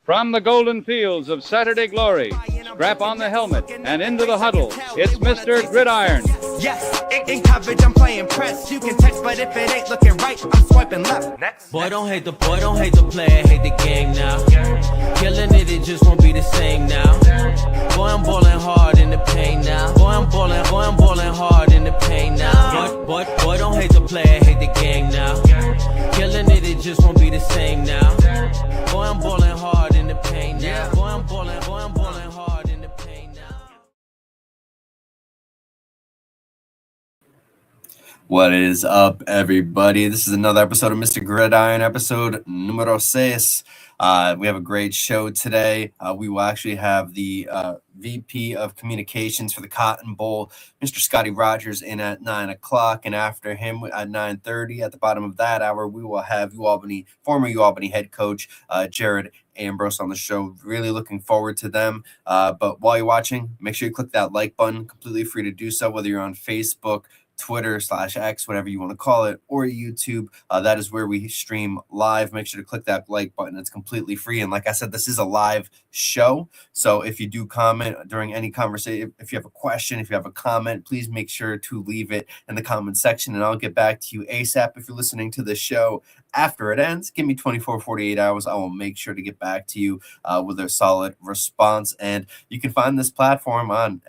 From the golden fields of Saturday glory, strap on the helmet and into the huddle. It's Mr. Gridiron. Yes, in coverage I'm playing press. You can text, but if it ain't looking right, I'm swiping left. Next. Boy, don't hate the player, hate the game now. Killing it just won't be the same now. Boy, I'm balling hard in the pain now. Boy, I'm balling hard in the pain now. Boy, don't hate the player, hate the game now. Killing it just won't be the same now. Boy, I'm balling hard in the pain now. Boy, I'm balling hard in the pain now. What is up, everybody? This is another episode of Mr. Gridiron, episode numero 6. We have a great show today. We will actually have the VP of Communications for the Cotton Bowl, Mr. Scottie Rodgers, in at 9 o'clock. And after him at 9:30, at the bottom of that hour, we will have former UAlbany head coach Jared Ambrose on the show. Really looking forward to them. But while you're watching, make sure you click that like button. Completely free to do so, whether you're on Facebook, Twitter /X, whatever you want to call it, or YouTube. That is where we stream live. Make sure to click that like button. It's completely free. And like I said, this is a live show. So if you do comment during any conversation, if you have a question, if you have a comment, please make sure to leave it in the comment section and I'll get back to you ASAP. If you're listening to the show after it ends, give me 24, 48 hours. I will make sure to get back to you with a solid response. And you can find this platform on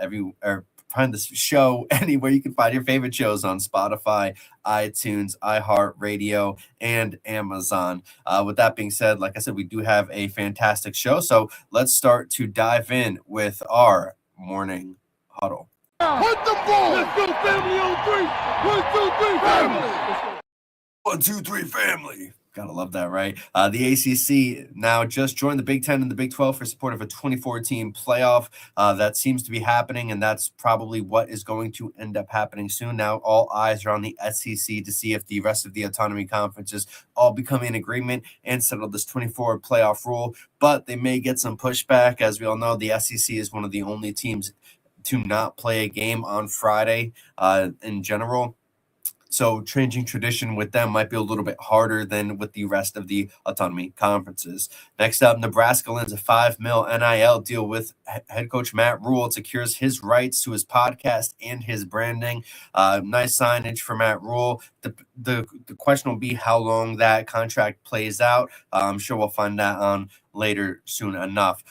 find this show anywhere you can find your favorite shows on Spotify, iTunes, iHeartRadio, and Amazon. With that being said, like I said, we do have a fantastic show. So let's start to dive in with our morning huddle. Put the ball! Let's go, family on 3. 1, 2, 3, family! 1, 2, 3, family. Gotta love that, right? The ACC now just joined the Big Ten and the Big 12 for support of a 2014 playoff. That seems to be happening, and that's probably what is going to end up happening soon. Now all eyes are on the SEC to see if the rest of the autonomy conferences all become in agreement and settle this 24 playoff rule. But they may get some pushback. As we all know, the SEC is one of the only teams to not play a game on Friday in general. So changing tradition with them might be a little bit harder than with the rest of the autonomy conferences. Next up, Nebraska lands a $5 million NIL deal with head coach Matt Rhule. It secures his rights to his podcast and his branding. Nice signage for Matt Rhule. The question will be how long that contract plays out. I'm sure we'll find that on later soon enough.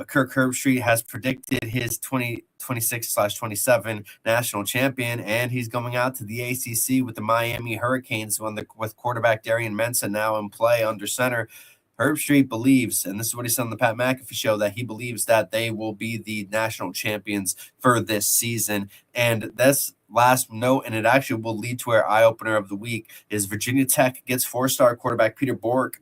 Kirk Herbstreit has predicted his 2026/27 national champion, and he's going out to the ACC with the Miami Hurricanes with quarterback Darian Mensa now in play under center. Herbstreit believes, and this is what he said on the Pat McAfee show, that he believes that they will be the national champions for this season. And that's last note, and it actually will lead to our eye-opener of the week, is Virginia Tech gets 4-star quarterback Peter Bork.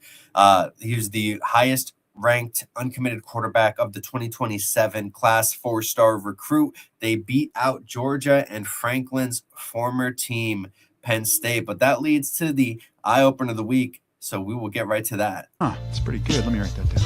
He was the highest ranked uncommitted quarterback of the 2027 class, 4-star recruit. They beat out Georgia and Franklin's former team, Penn State. But that leads to the eye-opener of the week, so we will get right to that. It's pretty good. Let me write that down.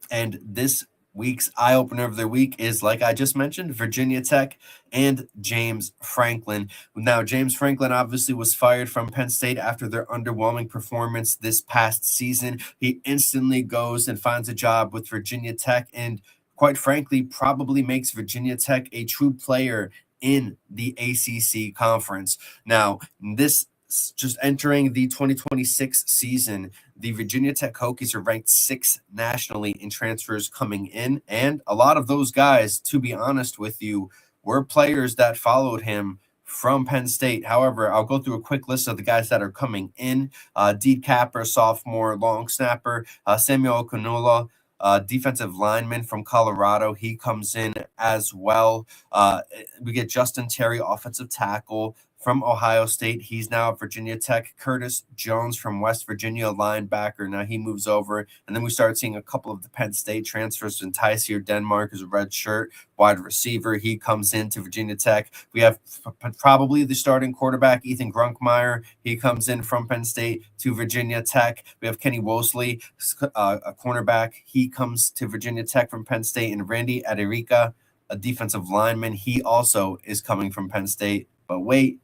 And this week's eye-opener of the week is, like I just mentioned, Virginia Tech and James Franklin. Now, James Franklin obviously was fired from Penn State after their underwhelming performance this past season. He instantly goes and finds a job with Virginia Tech and, quite frankly, probably makes Virginia Tech a true player in the ACC conference. Now, this just entering the 2026 season, the Virginia Tech Hokies are ranked 6th nationally in transfers coming in. And a lot of those guys, to be honest with you, were players that followed him from Penn State. However, I'll go through a quick list of the guys that are coming in. Deed Capper, sophomore long snapper. Samuel Okunula, defensive lineman from Colorado. He comes in as well. We get Justin Terry, offensive tackle from Ohio State. He's now at Virginia Tech. Curtis Jones from West Virginia, linebacker. Now he moves over. And then we start seeing a couple of the Penn State transfers. And Tysier Denmark is a red shirt wide receiver. He comes into Virginia Tech. We have probably the starting quarterback, Ethan Grunkmeyer. He comes in from Penn State to Virginia Tech. We have Kenny Wosley, a cornerback. He comes to Virginia Tech from Penn State. And Randy Aderica, a defensive lineman. He also is coming from Penn State But wait,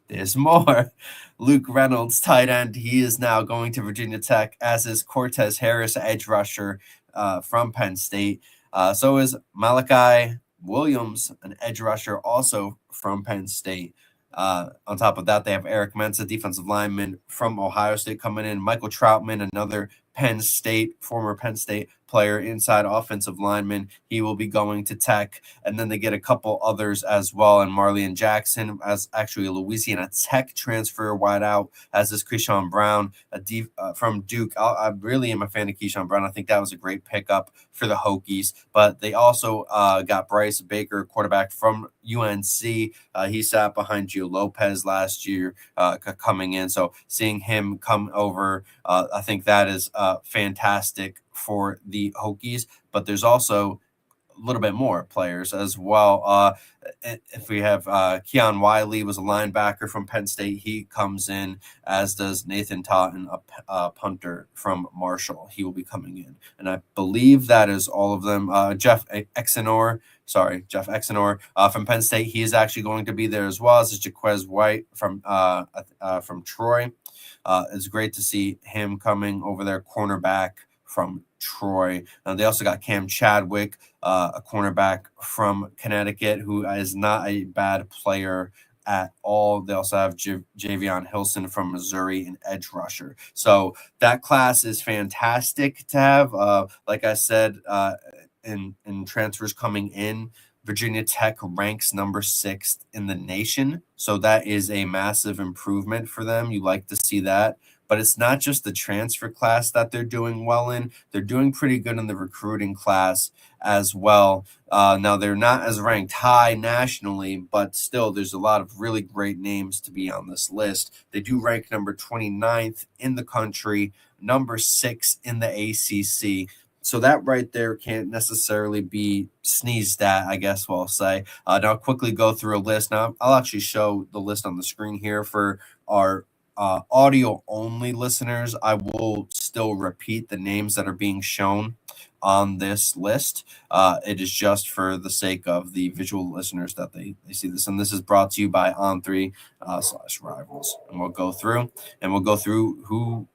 there's more. Luke Reynolds, tight end. He is now going to Virginia Tech, as is Cortez Harris, edge rusher from Penn State. So is Malachi Williams, an edge rusher also from Penn State. On top of that, they have Eric Mensah, defensive lineman from Ohio State, coming in. Michael Troutman, another former Penn State player, inside offensive lineman. He will be going to Tech. And then they get a couple others as well. And Marlon Jackson, as actually a Louisiana Tech transfer wideout, as is Keyshawn Brown, from Duke. I really am a fan of Keyshawn Brown. I think that was a great pickup for the Hokies. But they also got Bryce Baker, quarterback from UNC. He sat behind Gio Lopez last year coming in. So seeing him come over, I think that is fantastic for the Hokies. But there's also a little bit more players as well. If we have Keon Wiley, was a linebacker from Penn State. He comes in, as does Nathan Totten, a punter from Marshall. He will be coming in. And I believe that is all of them. Jeff Exenor from Penn State. He is actually going to be there as well, as is Jaquez White from Troy. It's great to see him coming over there, cornerback from Troy. They also got Cam Chadwick, a cornerback from Connecticut, who is not a bad player at all. They also have Javion Hilson from Missouri, an edge rusher. So that class is fantastic to have. Like I said, in transfers coming in, Virginia Tech ranks number 6th in the nation. So that is a massive improvement for them. You like to see that. But it's not just the transfer class that they're doing well in. They're doing pretty good in the recruiting class as well. Now, they're not as ranked high nationally, but still there's a lot of really great names to be on this list. They do rank number 29th in the country, number 6 in the ACC. So that right there can't necessarily be sneezed at, I guess we'll say. Now I'll quickly go through a list. Now I'll actually show the list on the screen here for our audio-only listeners. I will still repeat the names that are being shown on this list. It is just for the sake of the visual listeners that they see this. And this is brought to you by On3/Rivals. And we'll go through who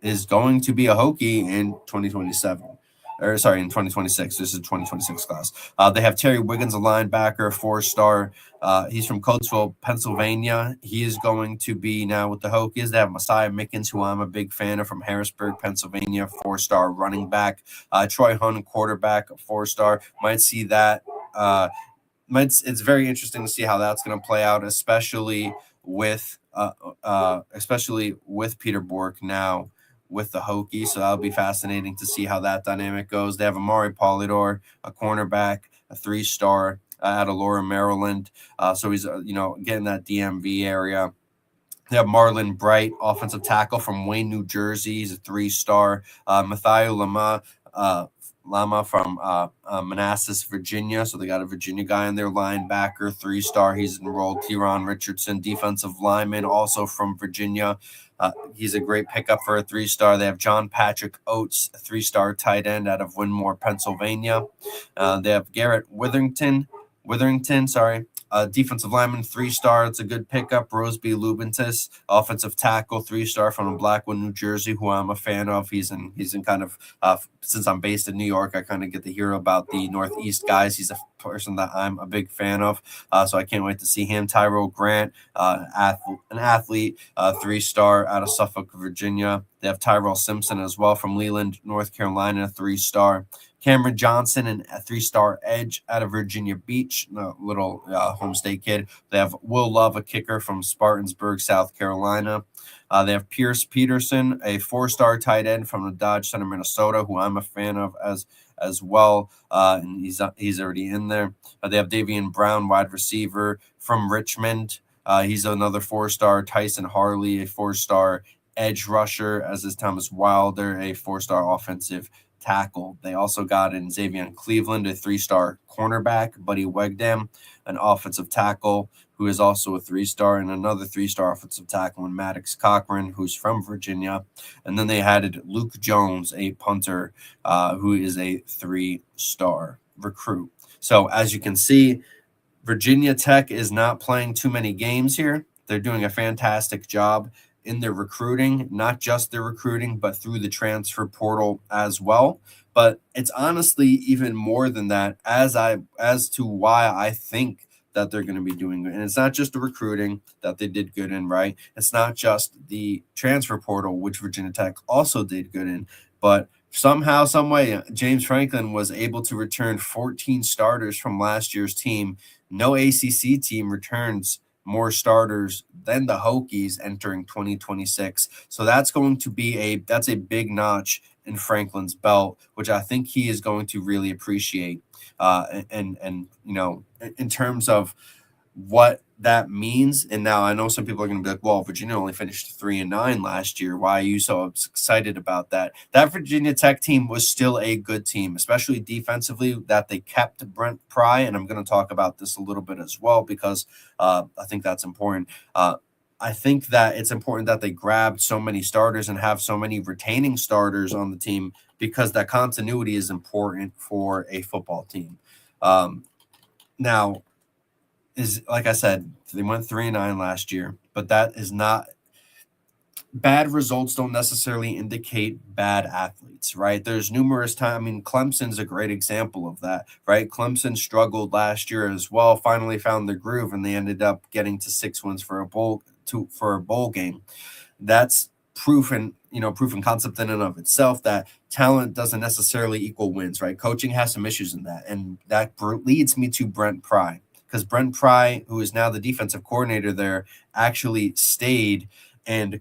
is going to be a Hokie in 2027. In 2026. This is 2026 class. They have Terry Wiggins, a linebacker, 4-star. He's from Coatesville, Pennsylvania. He is going to be now with the Hokies. They have Messiah Mickens, who I'm a big fan of, from Harrisburg, Pennsylvania, 4-star running back. Troy Hunt, quarterback, 4-star. Might see that. It's very interesting to see how that's going to play out, especially with Peter Bork now with the Hokies. So that'll be fascinating to see how that dynamic goes. They have Amari Polidor, a cornerback, a 3-star out of Laura, Maryland. So he's, getting that DMV area. They have Marlon Bright, offensive tackle from Wayne, New Jersey. He's a 3-star. Matthew Lama from Manassas, Virginia. So they got a Virginia guy in there, linebacker, 3-star. He's enrolled. Teron Richardson, defensive lineman, also from Virginia. He's a great pickup for a 3-star. They have John Patrick Oates, a 3-star tight end out of Winmore, Pennsylvania. They have Garrett Witherington, defensive lineman, 3-star. It's a good pickup. Roseby Lubentis, offensive tackle, 3-star from Blackwood, New Jersey, who I'm a fan of. He's in kind of since I'm based in New York, I kind of get to hear about the Northeast guys. He's a person that I'm a big fan of, so I can't wait to see him. Tyrell Grant, an athlete, 3-star out of Suffolk, Virginia. They have Tyrell Simpson as well from Leland, North Carolina, 3-star. Cameron Johnson, and a 3-star edge out of Virginia Beach, a little home state kid. They have Will Love, a kicker from Spartansburg, South Carolina. They have Pierce Peterson, a 4-star tight end from the Dodge Center, Minnesota, who I'm a fan of as well. And he's already in there. They have Davian Brown, wide receiver from Richmond. He's another 4-star. Tyson Harley, a 4-star edge rusher, as is Thomas Wilder, a 4-star offensive tackle. They also got in Xavier Cleveland, a 3-star cornerback, Buddy Wegdam, an offensive tackle who is also a 3-star, and another 3-star offensive tackle in Maddox Cochran, who's from Virginia. And then they added Luke Jones, a punter, who is a 3-star recruit. So as you can see, Virginia Tech is not playing too many games here. They're doing a fantastic job in their recruiting, not just their recruiting, but through the transfer portal as well. But it's honestly even more than that as to why I think that they're going to be doing good. And it's not just the recruiting that they did good in, right? It's not just the transfer portal, which Virginia Tech also did good in, but somehow, some way, James Franklin was able to return 14 starters from last year's team. No ACC team returns more starters than the Hokies entering 2026. So that's going to be a big notch in Franklin's belt, which I think he is going to really appreciate. And you know, in terms of what that means. And now I know some people are going to be like, well, Virginia only finished 3-9 last year. Why are you so excited about that? That Virginia Tech team was still a good team, especially defensively, that they kept Brent Pry. And I'm going to talk about this a little bit as well, because I think that's important. I think that it's important that they grabbed so many starters and have so many retaining starters on the team, because that continuity is important for a football team. Now, is like I said, they went 3-9 last year, but that is not bad. Results don't necessarily indicate bad athletes, right? There's numerous times. I mean, Clemson's a great example of that, right? Clemson struggled last year as well, finally found their groove, and they ended up getting to 6 wins for a bowl game. That's proof and concept in and of itself that talent doesn't necessarily equal wins, right? Coaching has some issues in that, and that leads me to Brent Pry. Because Brent Pry, who is now the defensive coordinator there, actually stayed and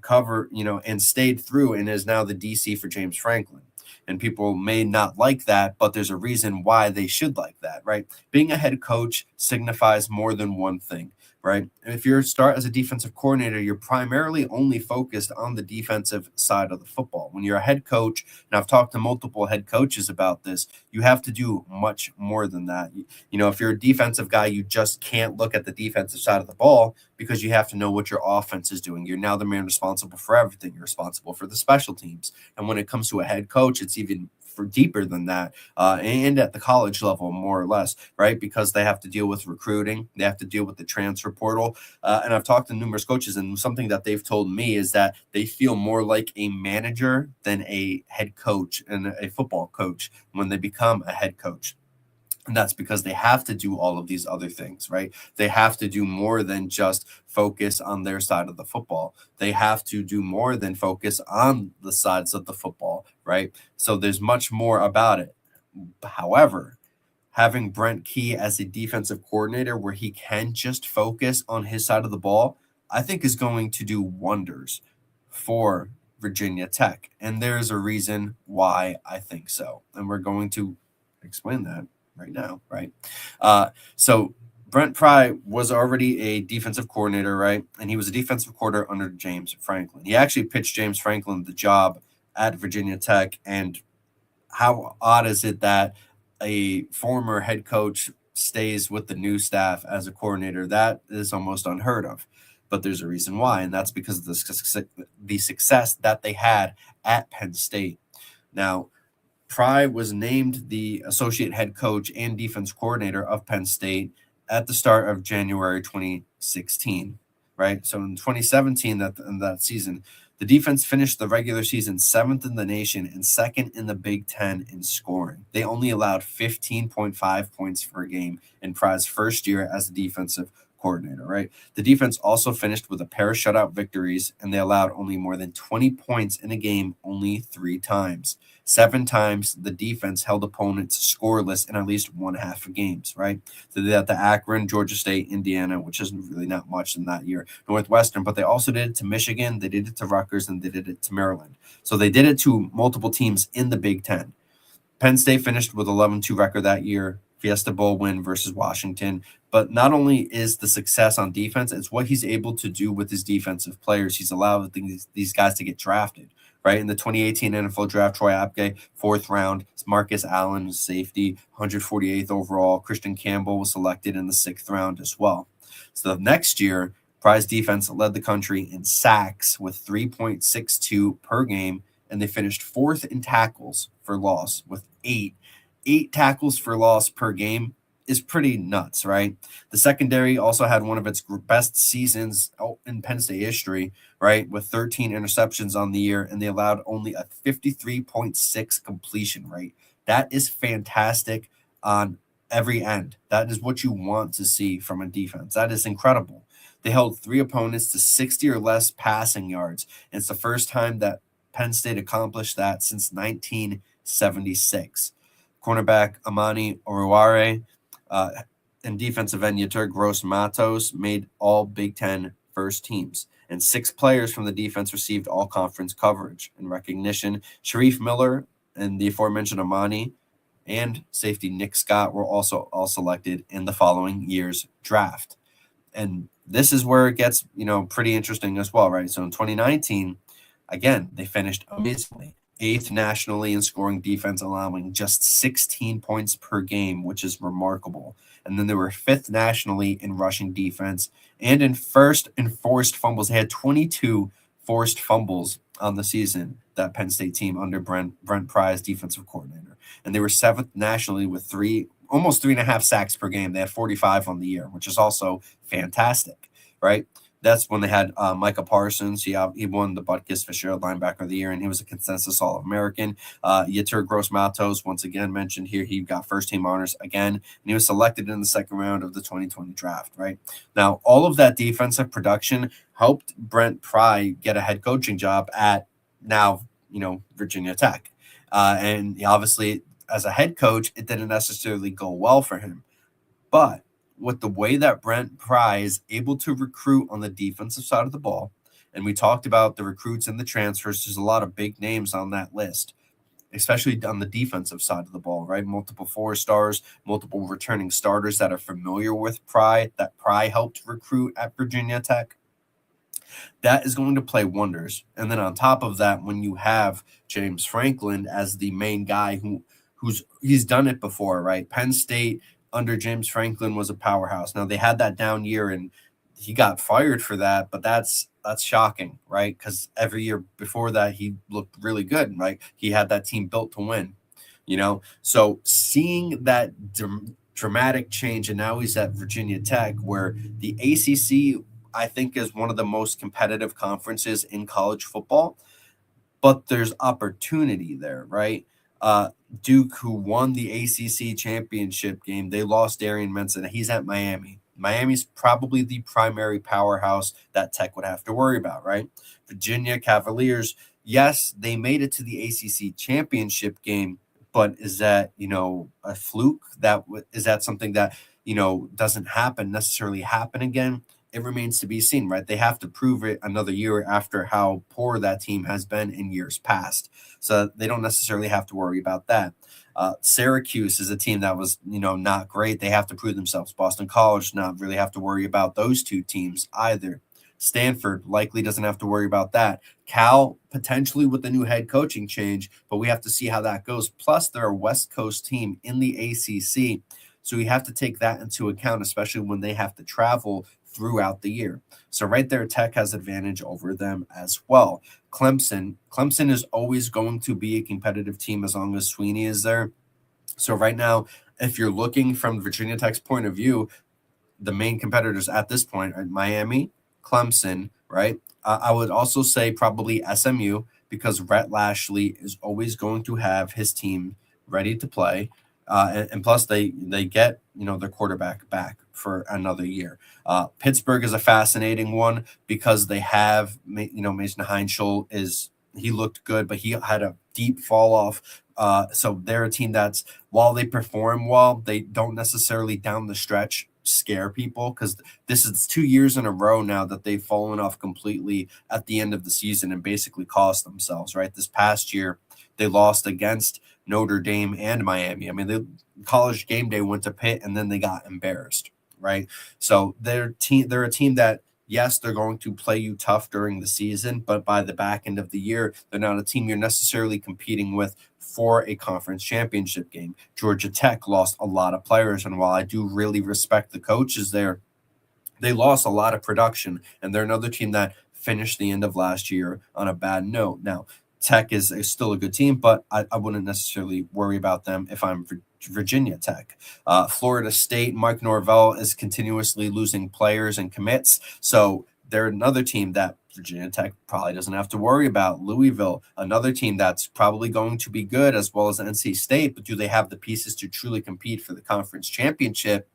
stayed through and is now the DC for James Franklin. And people may not like that, but there's a reason why they should like that, right? Being a head coach signifies more than one thing, right? If you start as a defensive coordinator, you're primarily only focused on the defensive side of the football. When you're a head coach, and I've talked to multiple head coaches about this, you have to do much more than that. You know, if you're a defensive guy, you just can't look at the defensive side of the ball, because you have to know what your offense is doing. You're now the man responsible for everything. You're responsible for the special teams. And when it comes to a head coach, it's even for deeper than that, and at the college level, more or less, right? Because they have to deal with recruiting, they have to deal with the transfer portal, and I've talked to numerous coaches, and something that they've told me is that they feel more like a manager than a head coach and a football coach when they become a head coach. And that's because they have to do all of these other things, right? They have to do more than just focus on their side of the football. They have to do more than focus on the sides of the football, right? So there's much more about it. However, having Brent Key as a defensive coordinator where he can just focus on his side of the ball, I think is going to do wonders for Virginia Tech. And there's a reason why I think so. And we're going to explain that right now, right? So Brent Pry was already a defensive coordinator, right? And he was a defensive coordinator under James Franklin. He actually pitched James Franklin the job at Virginia Tech. And how odd is it that a former head coach stays with the new staff as a coordinator? That is almost unheard of. But there's a reason why, and that's because of the success that they had at Penn State. Now, Pry was named the associate head coach and defense coordinator of Penn State at the start of January 2016, right? So in 2017, that season, the defense finished the regular season 7th in the nation and 2nd in the Big Ten in scoring. They only allowed 15.5 points per game in Pry's first year as a defensive coordinator, right? The defense also finished with a pair of shutout victories, and they allowed only more than 20 points in a game only 3 times. 7 times the defense held opponents scoreless in at least one half of games, right? So they had the Akron, Georgia State, Indiana, which isn't really not much in that year, Northwestern, but they also did it to Michigan, they did it to Rutgers, and they did it to Maryland. So they did it to multiple teams in the Big Ten. Penn State finished with 11-2 record that year, Fiesta Bowl win versus Washington. But not only is the success on defense, it's what he's able to do with his defensive players. He's allowed these guys to get drafted, right? In the 2018 NFL draft, Troy Apke, 4th round. Marcus Allen, safety, 148th overall. Christian Campbell was selected in the 6th round as well. So the next year, Pry's defense led the country in sacks with 3.62 per game, and they finished 4th in tackles for loss with 8 tackles for loss per game. is pretty nuts, right? The secondary also had one of its best seasons in Penn State history, right? With 13 interceptions on the year, and they allowed only a 53.6 completion rate. That is fantastic on every end. That is what you want to see from a defense. That is incredible. They held 3 opponents to 60 or less passing yards. And it's the first time that Penn State accomplished that since 1976. Cornerback Amani Oruware and defensive end Yetur Gross-Matos made all Big Ten first teams. And 6 players from the defense received all-conference coverage. In recognition, Sharif Miller and the aforementioned Amani and safety Nick Scott were also all selected in the following year's draft. And this is where it gets, pretty interesting as well, right? So in 2019, again, they finished amazingly. 8th nationally in scoring defense, allowing just 16 points per game, which is remarkable. And then they were 5th nationally in rushing defense and in first in forced fumbles. They had 22 forced fumbles on the season, that Penn State team under Brent Pry's defensive coordinator. And they were 7th nationally with almost 3.5 sacks per game. They had 45 on the year, which is also fantastic, right? That's when they had Micah Parsons. He won the Butkus Fitzgerald Linebacker of the Year, and he was a consensus All-American. Yetur Gross-Matos, once again mentioned here, he got first-team honors again, and he was selected in the second round of the 2020 draft, right? Now, all of that defensive production helped Brent Pry get a head coaching job at now, Virginia Tech. And obviously, as a head coach, it didn't necessarily go well for him. But with the way that Brent Pry is able to recruit on the defensive side of the ball, and we talked about the recruits and the transfers, there's a lot of big names on that list, especially on the defensive side of the ball, right? Multiple 4-stars, multiple returning starters that are familiar with Pry, that Pry helped recruit at Virginia Tech. That is going to play wonders. And then on top of that, when you have James Franklin as the main guy he's done it before, right? Penn State under James Franklin was a powerhouse. Now they had that down year and he got fired for that, but that's shocking, right? Because every year before that he looked really good, right? He had that team built to win, So seeing that dramatic change, and now he's at Virginia Tech, where the ACC I think is one of the most competitive conferences in college football, but there's opportunity there, right? Duke, who won the ACC championship game, they lost Darian Menson. He's at Miami. Miami's probably the primary powerhouse that Tech would have to worry about, right? Virginia Cavaliers, yes, they made it to the ACC championship game, but is that, a fluke? Is that something that, doesn't necessarily happen again? It remains to be seen, right? They have to prove it another year after how poor that team has been in years past. So they don't necessarily have to worry about that. Syracuse is a team that was, not great. They have to prove themselves. Boston College not really have to worry about those two teams either. Stanford likely doesn't have to worry about that. Cal potentially with the new head coaching change, but we have to see how that goes. Plus, they're a West Coast team in the ACC. So we have to take that into account, especially when they have to travel throughout the year. So right there, Tech has advantage over them as well. Clemson is always going to be a competitive team as long as Sweeney is there. So right now, if you're looking from Virginia Tech's point of view, the main competitors at this point are Miami, Clemson, right? I would also say probably SMU, because Rhett Lashley is always going to have his team ready to play. And plus they get, their quarterback back for another year. Pittsburgh is a fascinating one because they have, Mason Heinschel he looked good, but he had a deep fall off. So they're a team that's, while they perform well, they don't necessarily down the stretch scare people, because this is 2 years in a row now that they've fallen off completely at the end of the season and basically cost themselves, right? This past year, they lost against Notre Dame and Miami. I mean, the College Game Day went to Pitt and then they got embarrassed, right? So they're a team that, yes, they're going to play you tough during the season, but by the back end of the year, they're not a team you're necessarily competing with for a conference championship game. Georgia Tech lost a lot of players, and while I do really respect the coaches there, they lost a lot of production, and they're another team that finished the end of last year on a bad note. Now, Tech is still a good team, but I wouldn't necessarily worry about them if I'm Virginia Tech. Florida State, Mike Norvell is continuously losing players and commits. So they're another team that Virginia Tech probably doesn't have to worry about. Louisville, another team that's probably going to be good, as well as NC State. But do they have the pieces to truly compete for the conference championship?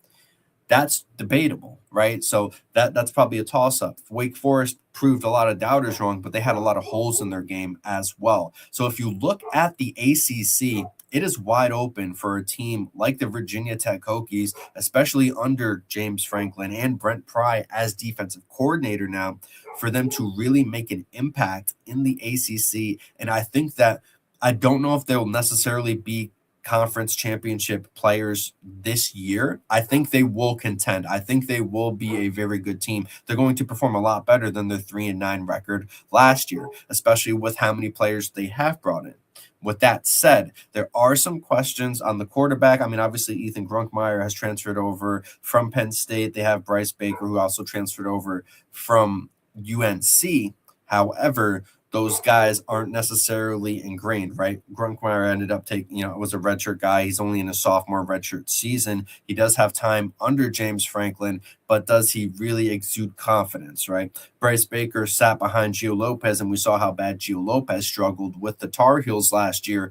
That's debatable, right? So that's probably a toss-up. Wake Forest proved a lot of doubters wrong, but they had a lot of holes in their game as well. So if you look at the ACC, it is wide open for a team like the Virginia Tech Hokies, especially under James Franklin and Brent Pry as defensive coordinator now, for them to really make an impact in the ACC. And I think that I don't know if they'll necessarily be conference championship players this year. I think they will contend. I think they will be a very good team. They're going to perform a lot better than their 3-9 record last year, especially with how many players they have brought in. With that said, there are some questions on the quarterback. I mean, obviously, Ethan Grunkmeyer has transferred over from Penn State. They have Bryce Baker, who also transferred over from UNC. However, those guys aren't necessarily ingrained, right? Grunkmeyer ended up was a redshirt guy. He's only in a sophomore redshirt season. He does have time under James Franklin, but does he really exude confidence, right? Bryce Baker sat behind Gio Lopez, and we saw how bad Gio Lopez struggled with the Tar Heels last year.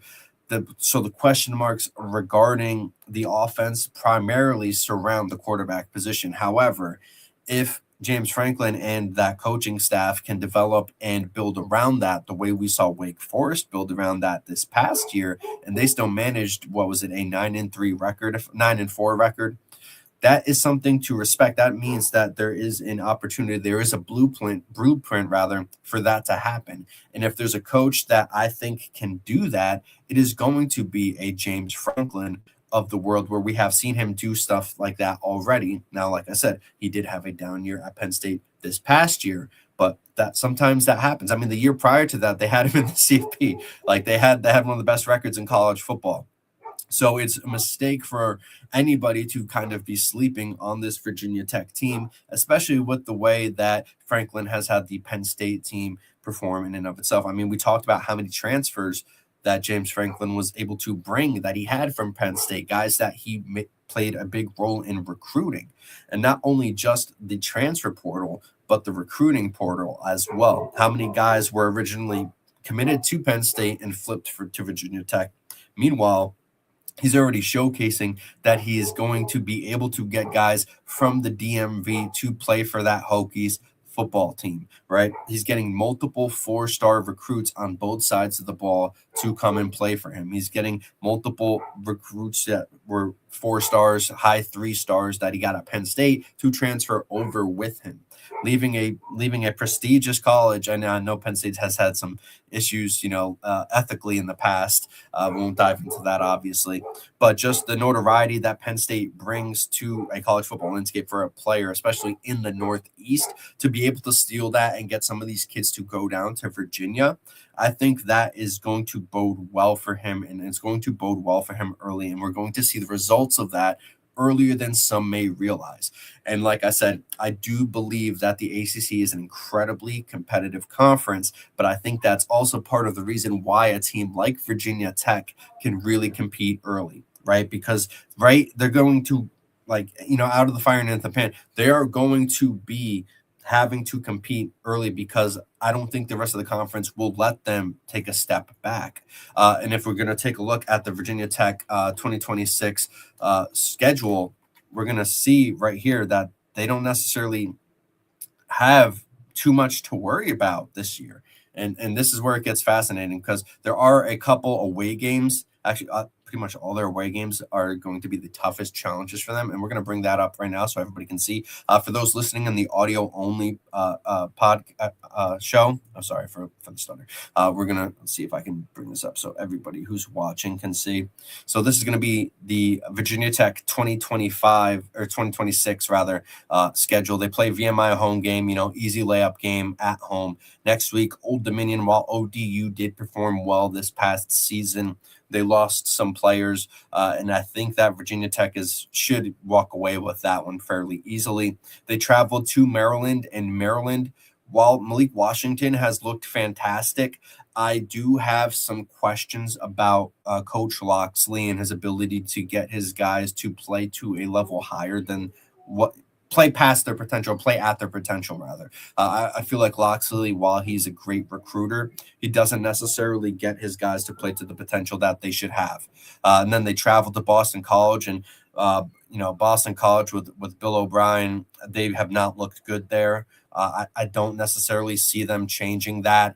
So the question marks regarding the offense primarily surround the quarterback position. However, if James Franklin and that coaching staff can develop and build around that the way we saw Wake Forest build around that this past year, and they still managed, a 9-4 record. That is something to respect. That means that there is an opportunity, there is a blueprint for that to happen. And if there's a coach that I think can do that, it is going to be a James Franklin of the world, where we have seen him do stuff like that already. Now, like I said, he did have a down year at Penn State this past year, but that sometimes that happens. I mean, the year prior to that, they had him in the CFP. Like they had one of the best records in college football. So it's a mistake for anybody to kind of be sleeping on this Virginia Tech team, especially with the way that Franklin has had the Penn State team perform in and of itself. I mean, we talked about how many transfers that James Franklin was able to bring, that he had from Penn State, guys that he played a big role in recruiting. And not only just the transfer portal, but the recruiting portal as well. How many guys were originally committed to Penn State and flipped to Virginia Tech? Meanwhile, he's already showcasing that he is going to be able to get guys from the DMV to play for that Hokies football team, right? He's getting multiple 4-star recruits on both sides of the ball to come and play for him. He's getting multiple recruits that were 4 stars, high 3 stars that he got at Penn State to transfer over with him, leaving a prestigious college. And I know Penn State has had some issues, ethically in the past. We won't dive into that, obviously, but just the notoriety that Penn State brings to a college football landscape for a player, especially in the Northeast, to be able to steal that and get some of these kids to go down to Virginia, I think that is going to bode well for him, and it's going to bode well for him early, and we're going to see the results of that earlier than some may realize. And like I said, I do believe that the ACC is an incredibly competitive conference, but I think that's also part of the reason why a team like Virginia Tech can really compete early, right? Because, they're going to, out of the fire and into the pan, they are going to be having to compete early, because I don't think the rest of the conference will let them take a step back. And if we're going to take a look at the Virginia Tech 2026 schedule, we're going to see right here that they don't necessarily have too much to worry about this year. And this is where it gets fascinating, because there are a couple away games. Actually, pretty much all their away games are going to be the toughest challenges for them. And we're going to bring that up right now so everybody can see. For those listening in the audio only show, I'm sorry for the stutter. We're going to see if I can bring this up so everybody who's watching can see. So this is going to be the Virginia Tech 2025 or 2026 rather schedule. They play VMI home game, easy layup game at home. Next week, Old Dominion, while ODU did perform well this past season, they lost some players, and I think that Virginia Tech should walk away with that one fairly easily. They traveled to Maryland, and Maryland while Malik Washington has looked fantastic, I do have some questions about Coach Loxley and his ability to get his guys to play to a level higher than what play past their potential, play at their potential, rather. I feel like Loxley, while he's a great recruiter, he doesn't necessarily get his guys to play to the potential that they should have. And then they travel to Boston College, and Boston College with Bill O'Brien, they have not looked good there. I don't necessarily see them changing that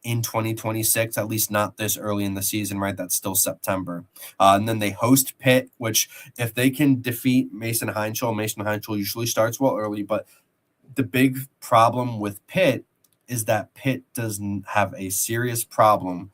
in 2026, at least not this early in the season, right? That's still September. And then they host Pitt, which if they can defeat Mason Heinschel usually starts well early, but the big problem with Pitt is that Pitt doesn't have a serious problem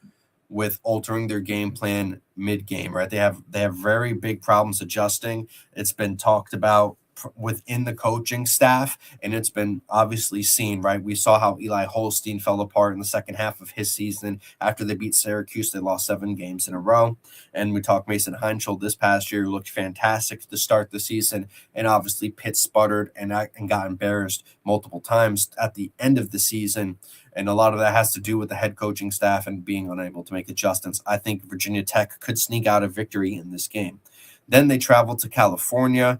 with altering their game plan mid-game, right? They have very big problems adjusting. It's been talked about within the coaching staff, and it's been obviously seen, right? We saw how Eli Holstein fell apart in the second half of his season. After they beat Syracuse, they lost 7 games in a row. And we talked Mason Heinschel this past year, who looked fantastic to start the season, and obviously Pitt sputtered and got embarrassed multiple times at the end of the season. And a lot of that has to do with the head coaching staff and being unable to make adjustments. I think Virginia Tech could sneak out a victory in this game. Then they travel to California,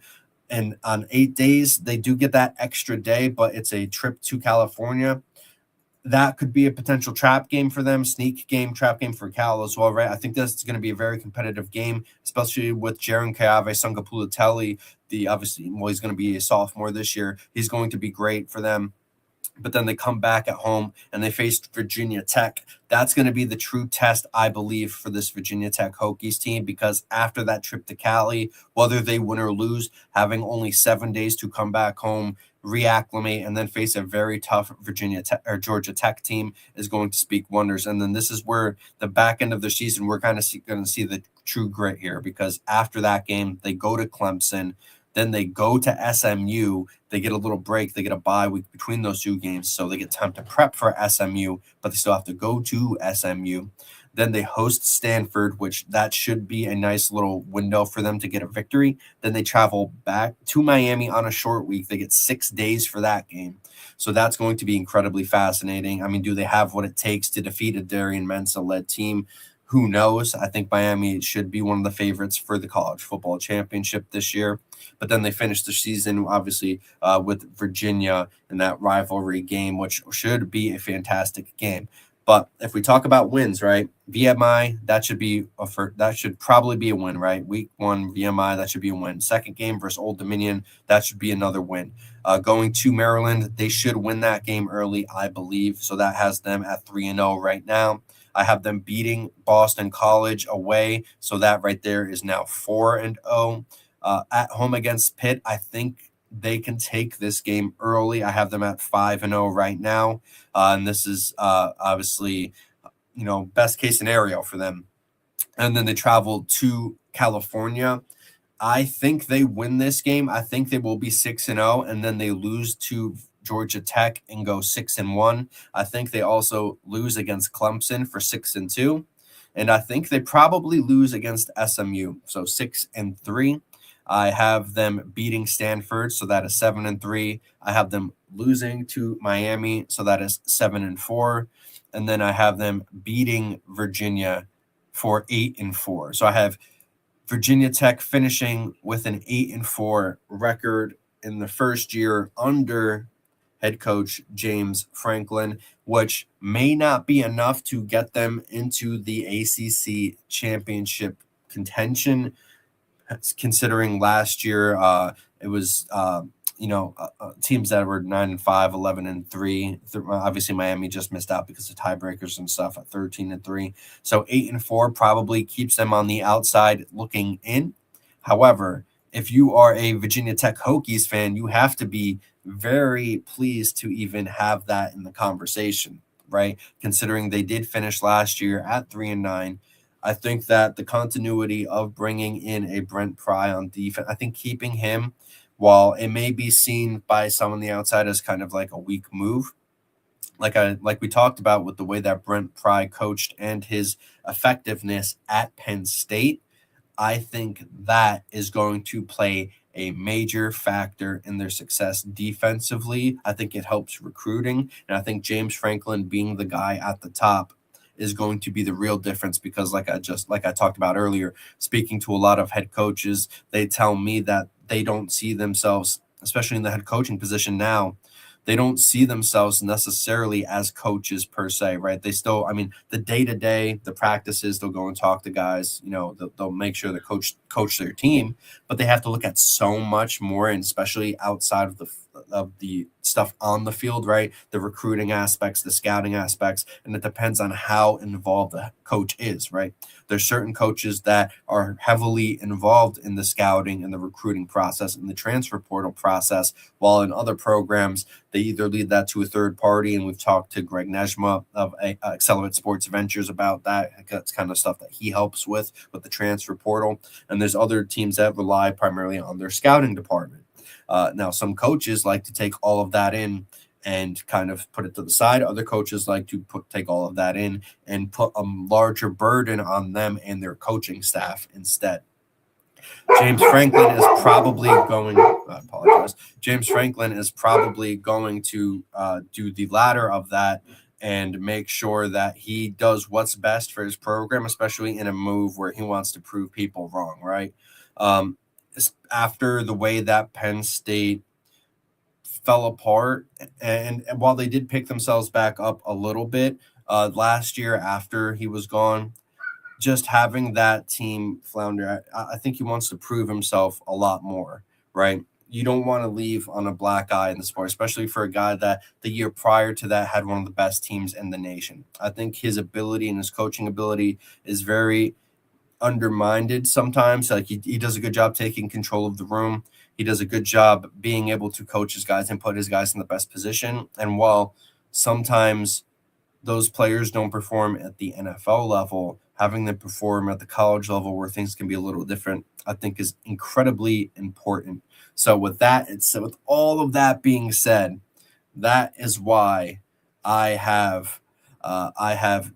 and on 8 days, they do get that extra day, but it's a trip to California. That could be a potential trap game for them, sneak game, trap game for Cal as well, right? I think this is going to be a very competitive game, especially with Jaron Kayave Sungapulatelli. He's going to be a sophomore this year. He's going to be great for them. But then they come back at home and they faced Virginia Tech. That's going to be the true test, I believe, for this Virginia Tech Hokies team, because after that trip to Cali, whether they win or lose, having only 7 days to come back home, reacclimate, and then face a very tough Georgia Tech team is going to speak wonders. And then this is where the back end of the season, we're kind of going to see the true grit here, because after that game, they go to Clemson. Then they go to SMU. They get a little break. They get a bye week between those 2 games, so they get time to prep for SMU, but they still have to go to SMU. Then they host Stanford, which that should be a nice little window for them to get a victory. Then they travel back to Miami on a short week. They get 6 days for that game. So that's going to be incredibly fascinating. I mean, do they have what it takes to defeat a Darian Mensah-led team? Who knows? I think Miami should be one of the favorites for the college football championship this year. But then they finished the season, obviously, with Virginia in that rivalry game, which should be a fantastic game. But if we talk about wins, right, VMI, that should probably be a win, right? Week 1, VMI, that should be a win. Second game versus Old Dominion, that should be another win. Going to Maryland, they should win that game early, I believe. So that has them at 3-0 right now. I have them beating Boston College away, so that right there is now 4-0. At home against Pitt, I think they can take this game early. I have them at 5-0 right now, and this is obviously, best case scenario for them. And then they travel to California. I think they win this game. I think they will be 6-0, and then they lose to Georgia Tech and go 6-1. I think they also lose against Clemson for 6-2, and I think they probably lose against SMU, so 6-3. I have them beating Stanford, so that is 7-3. I have them losing to Miami, so that is 7-4, and then I have them beating Virginia for 8-4. So I have Virginia Tech finishing with an 8-4 record in the first year under head coach James Franklin, which may not be enough to get them into the ACC championship contention, considering last year it was teams that were 9-5, 11-3. Obviously, Miami just missed out because of tiebreakers and stuff at 13-3. So 8-4 probably keeps them on the outside looking in. However, if you are a Virginia Tech Hokies fan, you have to be very pleased to even have that in the conversation, right? Considering they did finish last year at 3-9. I think that the continuity of bringing in a Brent Pry on defense, I think keeping him, while it may be seen by some on the outside as kind of like a weak move, like we talked about with the way that Brent Pry coached and his effectiveness at Penn State, I think that is going to play a major factor in their success defensively. I think it helps recruiting, and I think James Franklin being the guy at the top is going to be the real difference, because like I talked about earlier, speaking to a lot of head coaches, they tell me that they don't see themselves, especially in the head coaching position now, they don't see themselves necessarily as coaches per se, right? They still, I mean, the day-to-day, the practices, they'll go and talk to guys, you know, they'll make sure they coach their team, but they have to look at so much more, and especially outside of the stuff on the field, right? The recruiting aspects, the scouting aspects, and it depends on how involved the coach is, right? There's certain coaches that are heavily involved in the scouting and the recruiting process and the transfer portal process, while in other programs, they either lead that to a third party, and we've talked to Greg Nejma of Accelerate Sports Ventures about that. That's kind of stuff that he helps with the transfer portal. And there's other teams that rely primarily on their scouting department. Now, some coaches like to take all of that in and kind of put it to the side. Other coaches like to take all of that in and put a larger burden on them and their coaching staff instead. James Franklin is probably going to do the latter of that and make sure that he does what's best for his program, especially in a move where he wants to prove people wrong, right? After the way that Penn State fell apart, and while they did pick themselves back up a little bit last year after he was gone, just having that team flounder, I think he wants to prove himself a lot more, right? You don't want to leave on a black eye in the sport, especially for a guy that the year prior to that had one of the best teams in the nation. I think his ability and his coaching ability is very undermined sometimes. Like he does a good job taking control of the room. He does a good job being able to coach his guys and put his guys in the best position. And while sometimes those players don't perform at the NFL level, having them perform at the college level where things can be a little different, I think is incredibly important. So with with all of that being said, that is why I have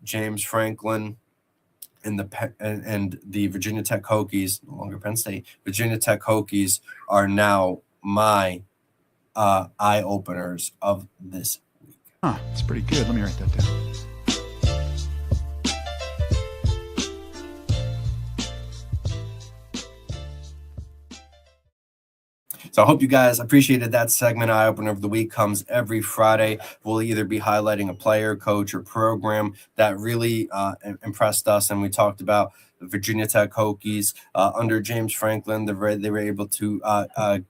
James Franklin and the Virginia Tech Hokies, no longer Penn State, Virginia Tech Hokies are now my eye openers of this week. It's pretty good. Let me write that down. So I hope you guys appreciated that segment. Eye Opener of the Week comes every Friday. We'll either be highlighting a player, coach, or program that really impressed us. And we talked about the Virginia Tech Hokies under James Franklin. They were able to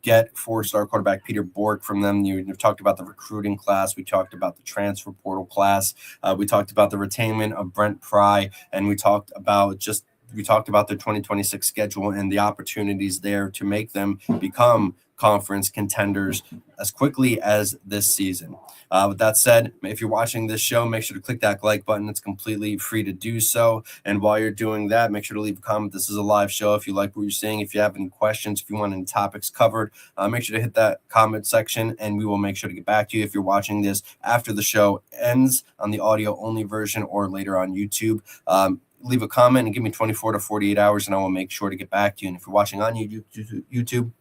get 4-star quarterback Peter Bork from them. You've talked about the recruiting class. We talked about the transfer portal class. We talked about the retainment of Brent Pry. And we talked about the 2026 schedule and the opportunities there to make them become conference contenders as quickly as this season. With that said, if you're watching this show, make sure to click that like button. It's completely free to do so. And while you're doing that, make sure to leave a comment. This is a live show. If you like what you're seeing, if you have any questions, if you want any topics covered, make sure to hit that comment section and we will make sure to get back to you. If you're watching this after the show ends on the audio only version or later on YouTube, leave a comment and give me 24 to 48 hours and I will make sure to get back to you. And if you're watching on YouTube,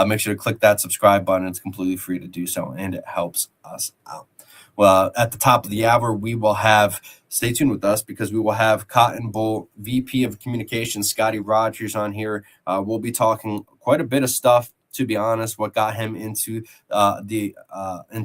make sure to click that subscribe button. It's completely free to do so, and it helps us out. Well, at the top of the hour, we will have, stay tuned with us because we will have Cotton Bowl VP of Communications, Scottie Rodgers, on here. We'll be talking quite a bit of stuff, to be honest, what got him into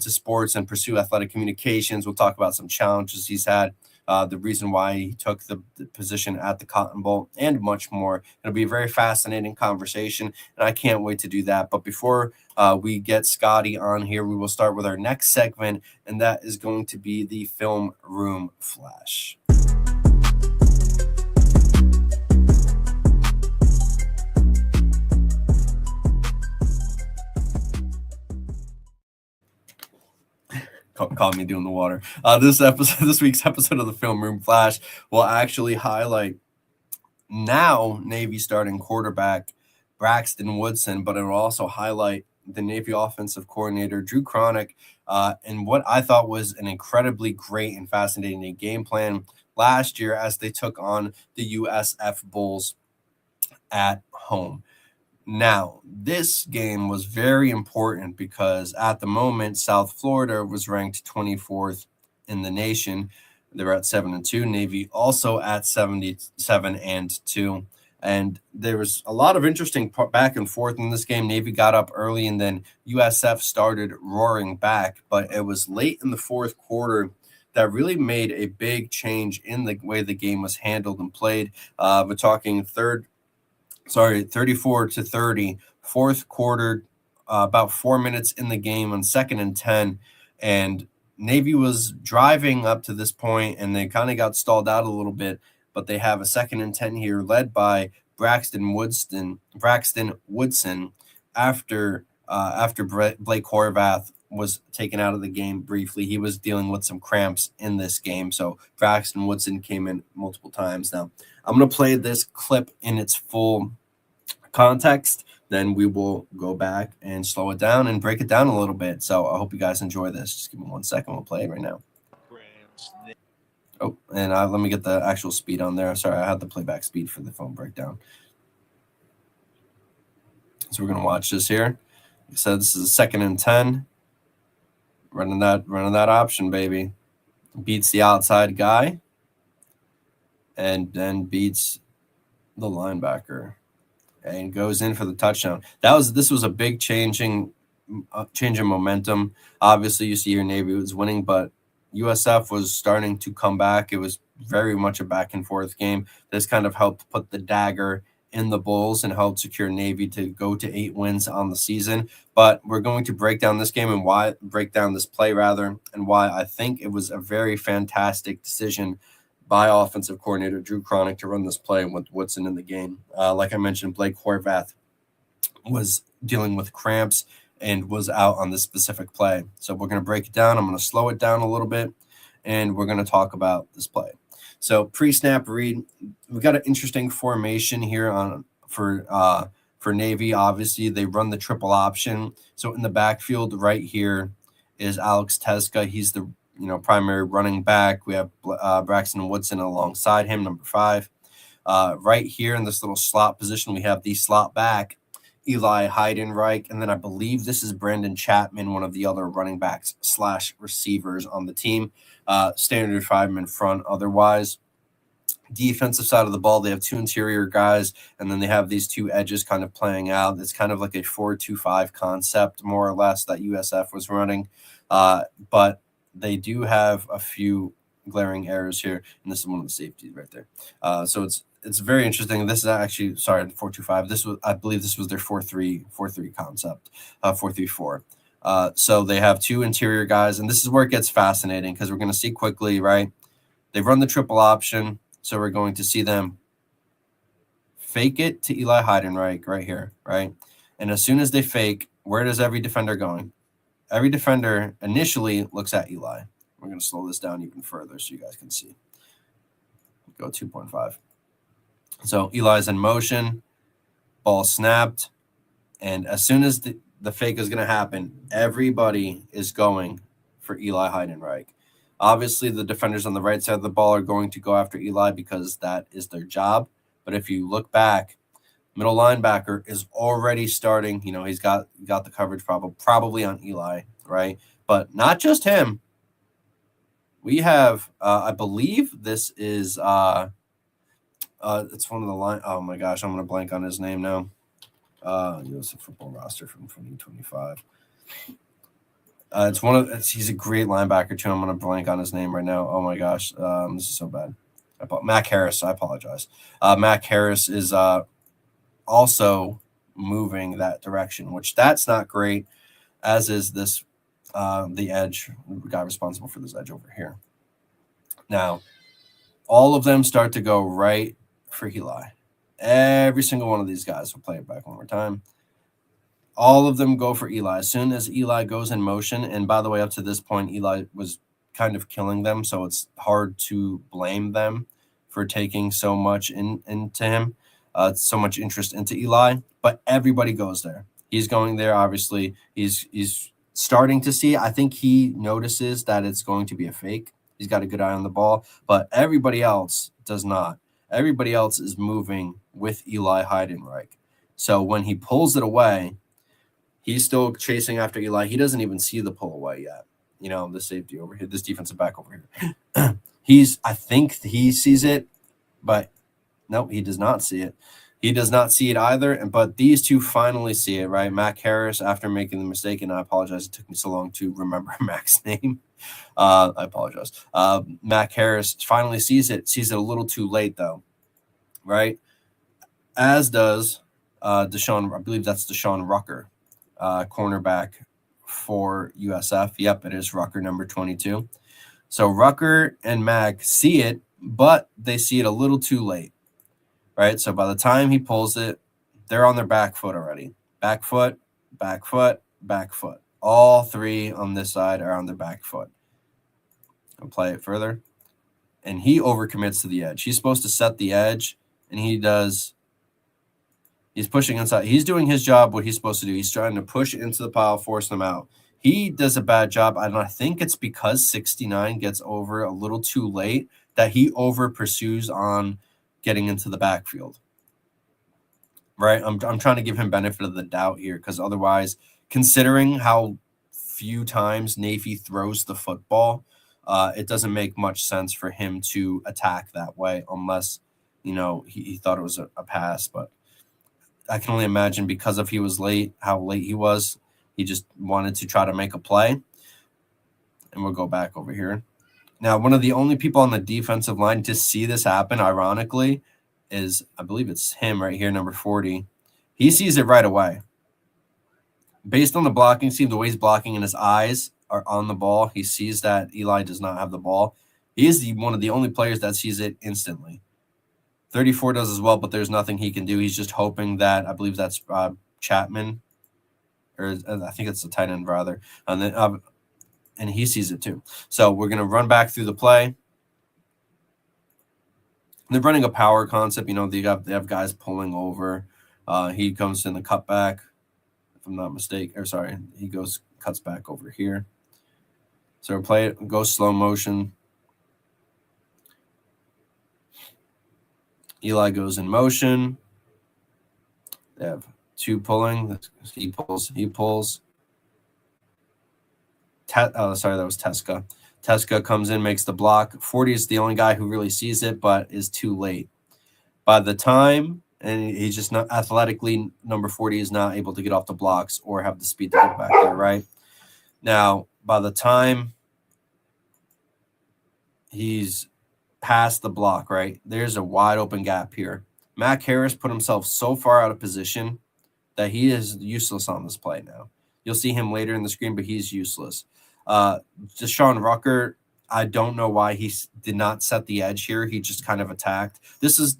sports and pursue athletic communications. We'll talk about some challenges he's had, the reason why he took the position at the Cotton Bowl, and much more. It'll be a very fascinating conversation, and I can't wait to do that. But before we get Scottie on here, we will start with our next segment, and that is going to be the Film Room Flash. Caught me doing the water. This week's episode of the Film Room Flash will actually highlight now Navy starting quarterback Braxton Woodson, but it will also highlight the Navy offensive coordinator Drew Cronick and what I thought was an incredibly great and fascinating game plan last year as they took on the USF Bulls at home. Now, this game was very important because at the moment, South Florida was ranked 24th in the nation. They were at 7-2. Navy also at 77-2. And there was a lot of interesting back and forth in this game. Navy got up early, and then USF started roaring back. But it was late in the fourth quarter that really made a big change in the way the game was handled and played. We're talking 34-30, fourth quarter, about 4 minutes in the game on 2nd and 10. And Navy was driving up to this point, and they kind of got stalled out a little bit. But they have a 2nd and 10 here, led by Braxton Woodson after Blake Horvath was taken out of the game briefly. He was dealing with some cramps in this game, so Braxton Woodson came in multiple times. Now, I'm going to play this clip in its full context, then we will go back and slow it down and break it down a little bit. So I hope you guys enjoy this. Just give me 1 second. We'll play it right now. Oh, and let me get the actual speed on there. Sorry, I had the playback speed for the phone breakdown. So we're going to watch this here. Like I said, this is a 2nd and 10. Running that option, baby. Beats the outside guy and then beats the linebacker and goes in for the touchdown. This was a big change in momentum. Obviously, you see your Navy was winning, but USF was starting to come back. It was very much a back and forth game. This kind of helped put the dagger in the Bulls and helped secure Navy to go to 8 wins on the season. But we're going to break down this game and break down this play and why I think it was a very fantastic decision by offensive coordinator Drew Cronick to run this play with Woodson in the game. Like I mentioned, Blake Horvath was dealing with cramps and was out on this specific play. So we're going to break it down. I'm going to slow it down a little bit, and we're going to talk about this play. So pre-snap read, we've got an interesting formation here for Navy. Obviously, they run the triple option. So in the backfield right here is Alex Teska. He's the primary running back. We have Braxton Woodson alongside him, number 5. Right here in this little slot position, we have the slot back, Eli Heidenreich, and then I believe this is Brandon Chapman, one of the other running backs / receivers on the team. Standard 5-man front. Otherwise, defensive side of the ball, they have 2 interior guys, and then they have these 2 edges kind of playing out. It's kind of like a 4-2-5 concept, more or less, that USF was running. But they do have a few glaring errors here, and this is one of the safeties right there. So it's very interesting. This is actually, the 4-2-5. I believe this was their 4-3 concept, 4-3-4. So they have 2 interior guys, and this is where it gets fascinating because we're going to see quickly, right? They run the triple option, so we're going to see them fake it to Eli Heidenreich right here, right? And as soon as they fake, where does every defender going? Every defender initially looks at Eli. We're going to slow this down even further so you guys can see. Go 2.5. So Eli's in motion, ball snapped, and as soon as the fake is going to happen, everybody is going for Eli Heidenreich. Obviously, the defenders on the right side of the ball are going to go after Eli because that is their job. But if you look back, middle linebacker is already starting. He's got the coverage probably on Eli, right? But not just him. We have, I believe this is, it's one of the line. Oh my gosh, I'm going to blank on his name now. U.S. football roster from 2025. He's a great linebacker too. I'm going to blank on his name right now. Oh my gosh, this is so bad. Mac Harris. I apologize. Mac Harris is also moving that direction, which that's not great. As is this, the edge guy responsible for this edge over here. Now, all of them start to go right for Eli. Every single one of these guys, will play it back one more time. All of them go for Eli. As soon as Eli goes in motion, and by the way, up to this point, Eli was kind of killing them, so it's hard to blame them for taking so much into him, so much interest into Eli. But everybody goes there. He's going there, obviously. He's starting to see. I think he notices that it's going to be a fake. He's got a good eye on the ball, but everybody else does not. Everybody else is moving with Eli Heidenreich. So when he pulls it away, he's still chasing after Eli. He doesn't even see the pull away yet. The safety over here, this defensive back over here. I think he sees it, but no, he does not see it. He does not see it either. But these two finally see it, right? Mac Harris, after making the mistake, and I apologize, it took me so long to remember Mac's name. I apologize. Mac Harris finally sees it a little too late, though, right? As does Deshaun, I believe that's Deshaun Rucker, cornerback for USF. Yep, it is Rucker, number 22. So Rucker and Mac see it, but they see it a little too late, right? So by the time he pulls it, they're on their back foot already. Back foot, back foot, back foot. All three on this side are on their back foot. I'll play it further. And he overcommits to the edge. He's supposed to set the edge, and he does. He's pushing inside. He's doing his job, what he's supposed to do. He's trying to push into the pile, force them out. He does a bad job, and I think it's because 69 gets over a little too late that he over pursues on getting into the backfield. Right? I'm trying to give him benefit of the doubt here, because otherwise, considering how few times Navy throws the football, it doesn't make much sense for him to attack that way unless, he thought it was a pass. But I can only imagine because he was late, how late he was. He just wanted to try to make a play. And we'll go back over here. Now, one of the only people on the defensive line to see this happen, ironically, is, I believe it's him right here, number 40. He sees it right away. Based on the blocking scheme, the way he's blocking and his eyes are on the ball, he sees that Eli does not have the ball. He is one of the only players that sees it instantly. 34 does as well, but there's nothing he can do. He's just hoping that, I believe that's Chapman, or I think it's the tight end, rather. And he sees it too. So we're going to run back through the play. They're running a power concept. They have guys pulling over. He comes in the cutback, if I'm not mistaken. Or sorry, he cuts back over here. So we'll play it, go slow motion. Eli goes in motion. They have two pulling. He pulls. Sorry, that was Teska. Teska comes in, makes the block. 40 is the only guy who really sees it, but is too late. By the time, and he's just not athletically, number 40 is not able to get off the blocks or have the speed to get back there, right? Now, by the time he's past the block, right, there's a wide open gap here. Mac Harris put himself so far out of position that he is useless on this play now. You'll see him later in the screen, but he's useless. Deshaun Rucker, I don't know why he did not set the edge here. He just kind of attacked. This is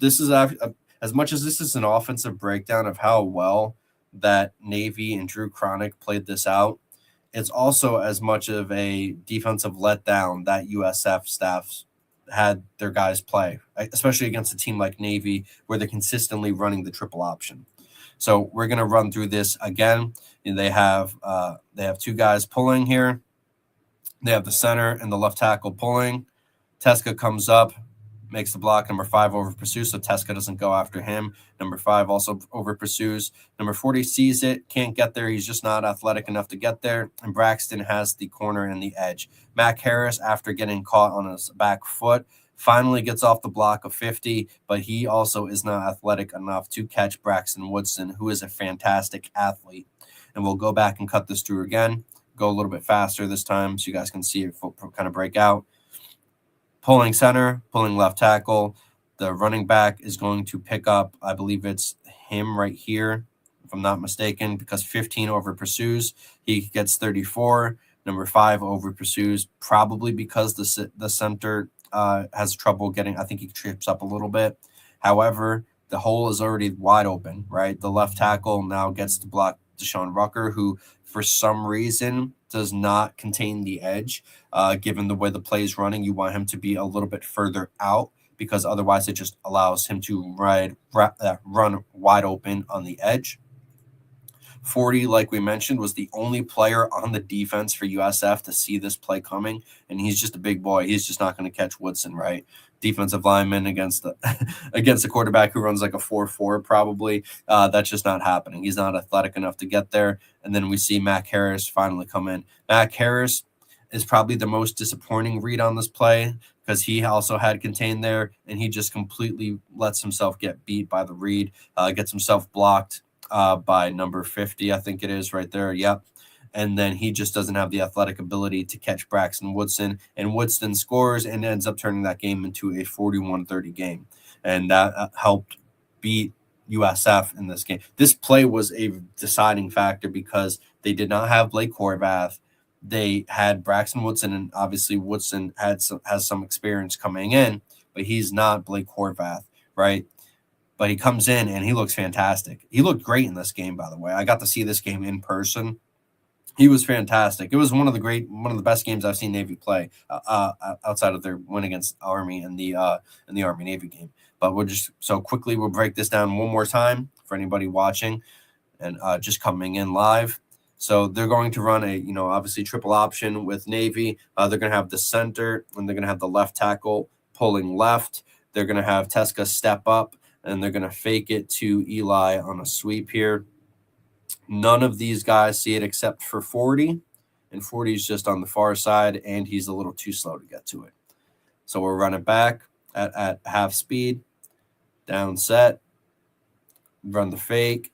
as much as this is an offensive breakdown of how well that Navy and Drew Cronick played this out, it's also as much of a defensive letdown that USF staff had their guys play, especially against a team like Navy where they're consistently running the triple option. So we're going to run through this again. And they have two guys pulling here. They have the center and the left tackle pulling. Teska comes up, makes the block. Number 5 over pursues, so Teska doesn't go after him. Number 5 also over pursues. Number 40 sees it, can't get there. He's just not athletic enough to get there. And Braxton has the corner and the edge. Mac Harris, after getting caught on his back foot, finally gets off the block of 50, but he also is not athletic enough to catch Braxton Woodson, who is a fantastic athlete. And we'll go back and cut this through again, go a little bit faster this time so you guys can see it kind of break out. Pulling center, pulling left tackle. The running back is going to pick up, I believe it's him right here, if I'm not mistaken, because 15 over pursues. He gets 34. Number 5 over pursues, probably because the center has trouble getting, I think he trips up a little bit. However, the hole is already wide open, right? The left tackle now gets to block Deshaun Rucker, who for some reason does not contain the edge. Given the way the play is running, you want him to be a little bit further out because otherwise it just allows him to run wide open on the edge. 40, like we mentioned, was the only player on the defense for USF to see this play coming, and he's just a big boy. He's just not going to catch Woodson, right? Defensive lineman against the against a quarterback who runs like a 4.4 probably. That's just not happening. He's not athletic enough to get there. And then we see Mac Harris finally come in. Mac Harris is probably the most disappointing read on this play because he also had contained there, and he just completely lets himself get beat by the read, gets himself blocked by number 50, I think it is right there. Yep. And then he just doesn't have the athletic ability to catch Braxton Woodson, and Woodson scores and ends up turning that game into a 41-30 game. And that helped beat USF in this game. This play was a deciding factor because they did not have Blake Horvath. They had Braxton Woodson, and obviously Woodson has some experience coming in, but he's not Blake Horvath, right? But he comes in and he looks fantastic. He looked great in this game, by the way. I got to see this game in person. He was fantastic. It was one of the best games I've seen Navy play outside of their win against Army in the Army-Navy game. But we'll break this down one more time for anybody watching and just coming in live. So they're going to run obviously triple option with Navy. They're going to have the center, and they're going to have the left tackle pulling left. They're going to have Teska step up, and they're going to fake it to Eli on a sweep here. None of these guys see it except for 40, and 40 is just on the far side, and he's a little too slow to get to it. So we'll run it back at half speed, down set, run the fake.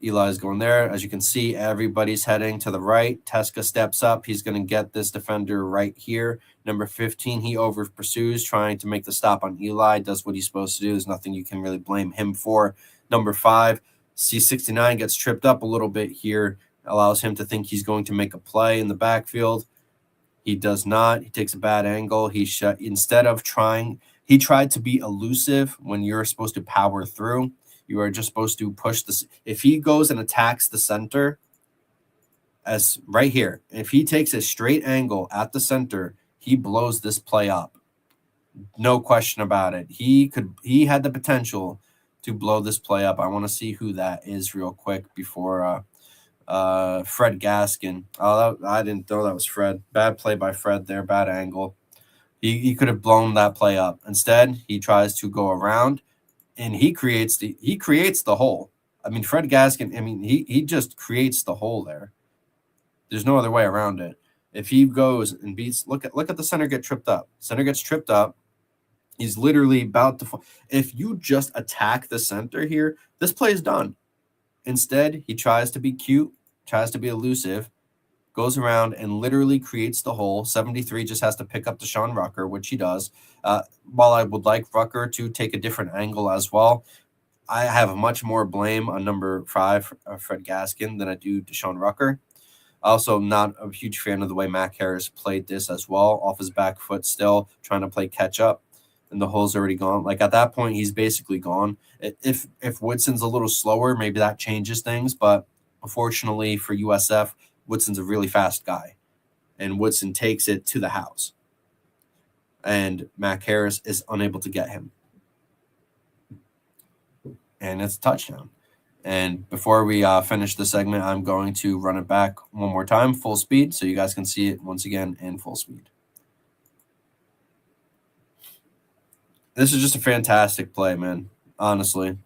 Eli's going there. As you can see, everybody's heading to the right. Teska steps up. He's going to get this defender right here. Number 15, he over pursues, trying to make the stop on Eli. Does what he's supposed to do. There's nothing you can really blame him for. Number 5, C69 gets tripped up a little bit here. Allows him to think he's going to make a play in the backfield. He does not. He takes a bad angle. He tried to be elusive when you're supposed to power through. You are just supposed to push this. If he goes and attacks the center, as right here, if he takes a straight angle at the center, he blows this play up. No question about it. He had the potential to blow this play up. I want to see who that is real quick before Fred Gaskin. I didn't know that was Fred. Bad play by Fred there. Bad angle. He could have blown that play up. Instead, he tries to go around. And he creates the hole. I mean, Fred Gaskin, he just creates the hole there. There's no other way around it. If he goes and beats, look at the center get tripped up. Center gets tripped up. He's literally about to fall. If you just attack the center here, this play is done. Instead, he tries to be cute, tries to be elusive, goes around and literally creates the hole. 73 just has to pick up Deshaun Rucker, which he does. While I would like Rucker to take a different angle as well, I have much more blame on number 5, Fred Gaskin, than I do Deshaun Rucker. Also, not a huge fan of the way Mac Harris played this as well, off his back foot still, trying to play catch up, and the hole's already gone. Like at that point, he's basically gone. If Woodson's a little slower, maybe that changes things, but unfortunately for USF, Woodson's a really fast guy, and Woodson takes it to the house. And Mac Harris is unable to get him. And it's a touchdown. And before we finish the segment, I'm going to run it back one more time, full speed, so you guys can see it once again in full speed. This is just a fantastic play, man, honestly.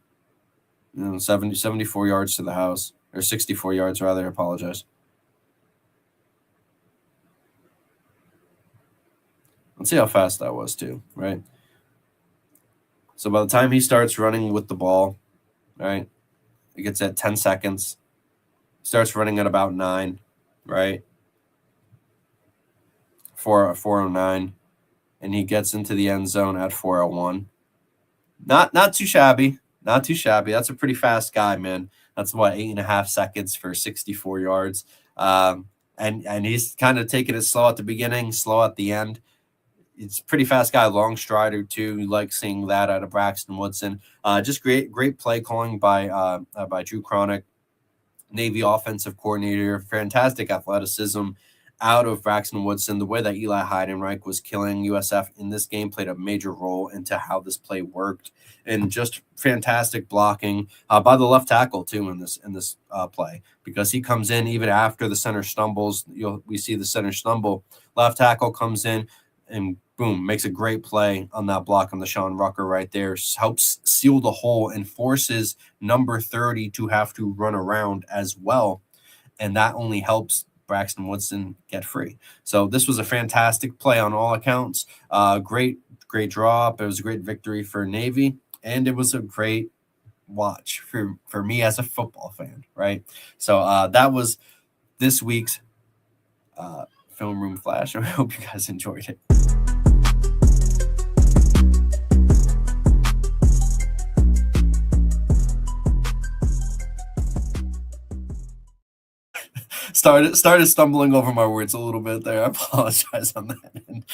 74 yards to the house, or 64 yards, rather, I apologize. Let's see how fast that was, too, right? So by the time he starts running with the ball, right, it gets at 10 seconds. Starts running at about 9, right? 4:09, and he gets into the end zone at 4:01. Not too shabby. Not too shabby. That's a pretty fast guy, man. That's 8.5 seconds for 64 yards. And he's kind of taking it slow at the beginning, slow at the end. It's a pretty fast guy, long strider too. You like seeing that out of Braxton Woodson. Just great play calling by Drew Cronick, Navy offensive coordinator. Fantastic athleticism out of Braxton Woodson. The way that Eli Heidenreich was killing USF in this game played a major role into how this play worked, and just fantastic blocking by the left tackle too in this play, because he comes in even after the center stumbles. We see the center stumble. Left tackle comes in and boom, makes a great play on that block on the Sean Rucker right there. Helps seal the hole and forces number 30 to have to run around as well, and that only helps Braxton Woodson get free. So this was a fantastic play on all accounts. Great draw up. It was a great victory for Navy, and it was a great watch for me as a football fan, right? So that was this week's Film Room Flash. I hope you guys enjoyed it. Started stumbling over my words a little bit there. I apologize on that end.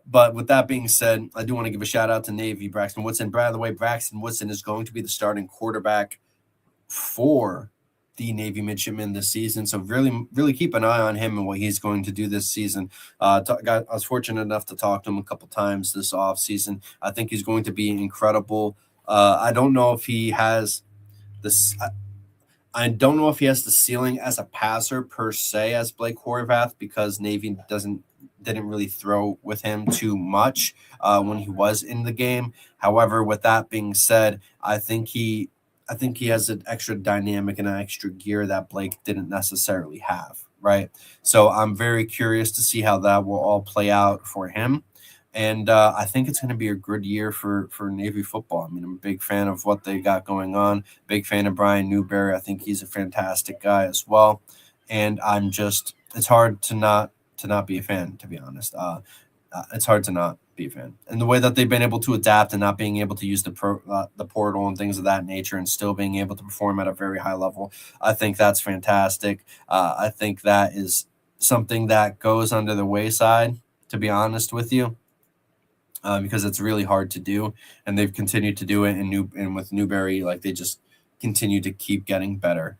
But with that being said, I do want to give a shout out to Navy, Braxton Woodson. By the way, Braxton Woodson is going to be the starting quarterback for the Navy midshipmen this season. So really, really keep an eye on him and what he's going to do this season. I was fortunate enough to talk to him a couple times this offseason. I think he's going to be incredible. I don't know if he has this. I don't know if he has the ceiling as a passer per se as Blake Horvath, because Navy didn't really throw with him too much when he was in the game. However, with that being said, I think he has an extra dynamic and an extra gear that Blake didn't necessarily have, right? So I'm very curious to see how that will all play out for him. And I think it's going to be a good year for Navy football. I mean, I'm a big fan of what they got going on. Big fan of Brian Newberry. I think he's a fantastic guy as well. And it's hard to not be a fan, to be honest. It's hard to not be a fan. And the way that they've been able to adapt and not being able to use the portal and things of that nature and still being able to perform at a very high level, I think that's fantastic. I think that is something that goes under the wayside, to be honest with you. Because it's really hard to do, and they've continued to do it. And with Newberry, like, they just continue to keep getting better.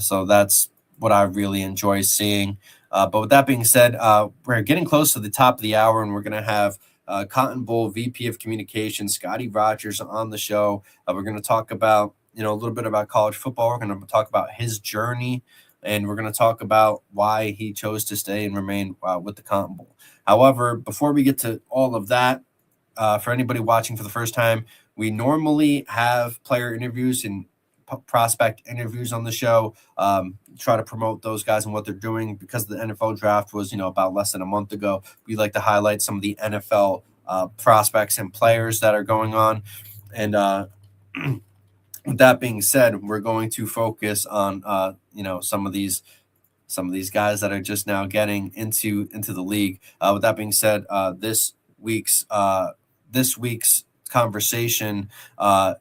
So that's what I really enjoy seeing. But with that being said, we're getting close to the top of the hour, and we're going to have Cotton Bowl VP of Communications, Scottie Rodgers, on the show. We're going to talk about a little bit about college football. We're going to talk about his journey, and we're going to talk about why he chose to stay and remain with the Cotton Bowl. However, before we get to all of that, for anybody watching for the first time, we normally have player interviews and prospect interviews on the show. Try to promote those guys and what they're doing. Because the NFL draft was, about less than a month ago, we like to highlight some of the NFL prospects and players that are going on. And with that being said, we're going to focus on some of these guys that are just now getting into the league. With that being said, this week's conversation, I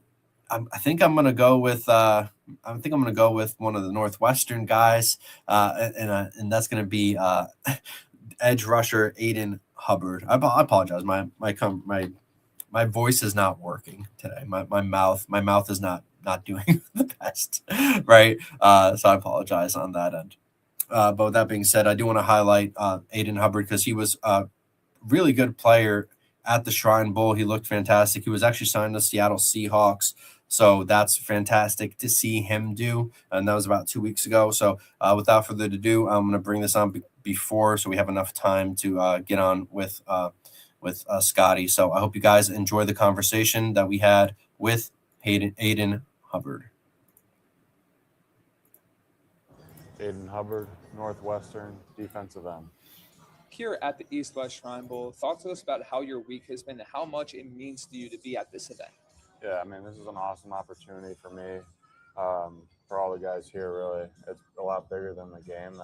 think I'm gonna go with one of the Northwestern guys, and that's gonna be edge rusher Aiden Hubbard. I apologize, my voice is not working today. My mouth is not doing the best, right? So I apologize on that end. But with that being said, I do want to highlight Aiden Hubbard, because he was a really good player at the Shrine Bowl. He looked fantastic. He was actually signed to Seattle Seahawks, so that's fantastic to see him do. And that was about 2 weeks ago. So without further ado, I'm going to bring this on before, so we have enough time to get on with Scottie. So I hope you guys enjoy the conversation that we had with Aiden Hubbard. Aiden Hubbard, Northwestern, defensive end. Here at the East-West Shrine Bowl, talk to us about how your week has been and how much it means to you to be at this event. Yeah, this is an awesome opportunity for me, for all the guys here, really. It's a lot bigger than the game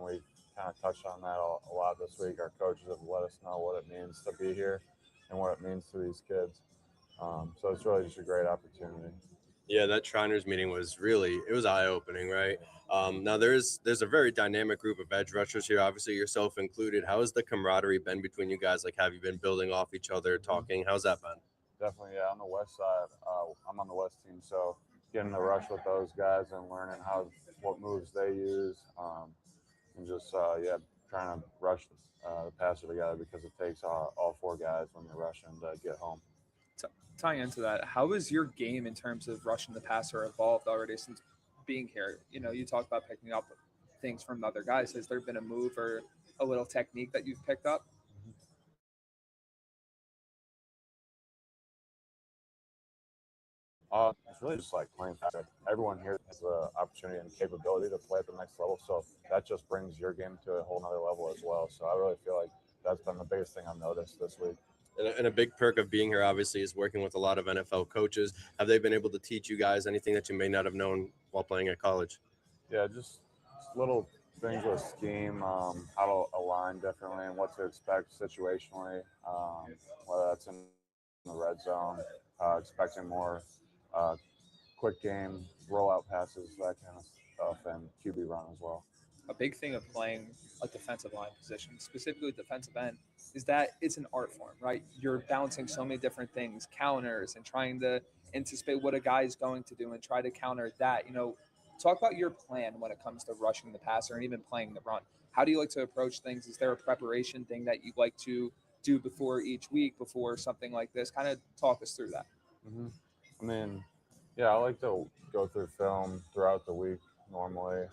we kind of touched on that a lot this week. Our coaches have let us know what it means to be here and what it means to these kids. So it's really just a great opportunity. Yeah, that Shriners meeting was eye-opening, right? Now there's a very dynamic group of edge rushers here, obviously yourself included. How has the camaraderie been between you guys? Like, have you been building off each other, talking? How's that been? Definitely, yeah. On the west side, I'm on the west team, so getting the rush with those guys and learning what moves they use, and just trying to rush the passer together because it takes all 4 guys when you're rushing to get home. Tying into that, how has your game in terms of rushing the passer evolved already since being here? You talk about picking up things from other guys. Has there been a move or a little technique that you've picked up? It's really just like playing faster. Everyone here has the opportunity and capability to play at the next level, so that just brings your game to a whole nother level as well. So I really feel like that's been the biggest thing I've noticed this week. And a big perk of being here, obviously, is working with a lot of NFL coaches. Have they been able to teach you guys anything that you may not have known while playing at college? Yeah, just little things with scheme, how to align differently and what to expect situationally, whether that's in the red zone, expecting more quick game, rollout passes, that kind of stuff, and QB run as well. A big thing of playing a defensive line position, specifically defensive end, is that it's an art form, right? You're balancing so many different things, counters, and trying to anticipate what a guy is going to do and try to counter that. Talk about your plan when it comes to rushing the passer and even playing the run. How do you like to approach things? Is there a preparation thing that you like to do before each week, before something like this? Kind of talk us through that. Mm-hmm. I mean, yeah, I like to go through film throughout the week normally.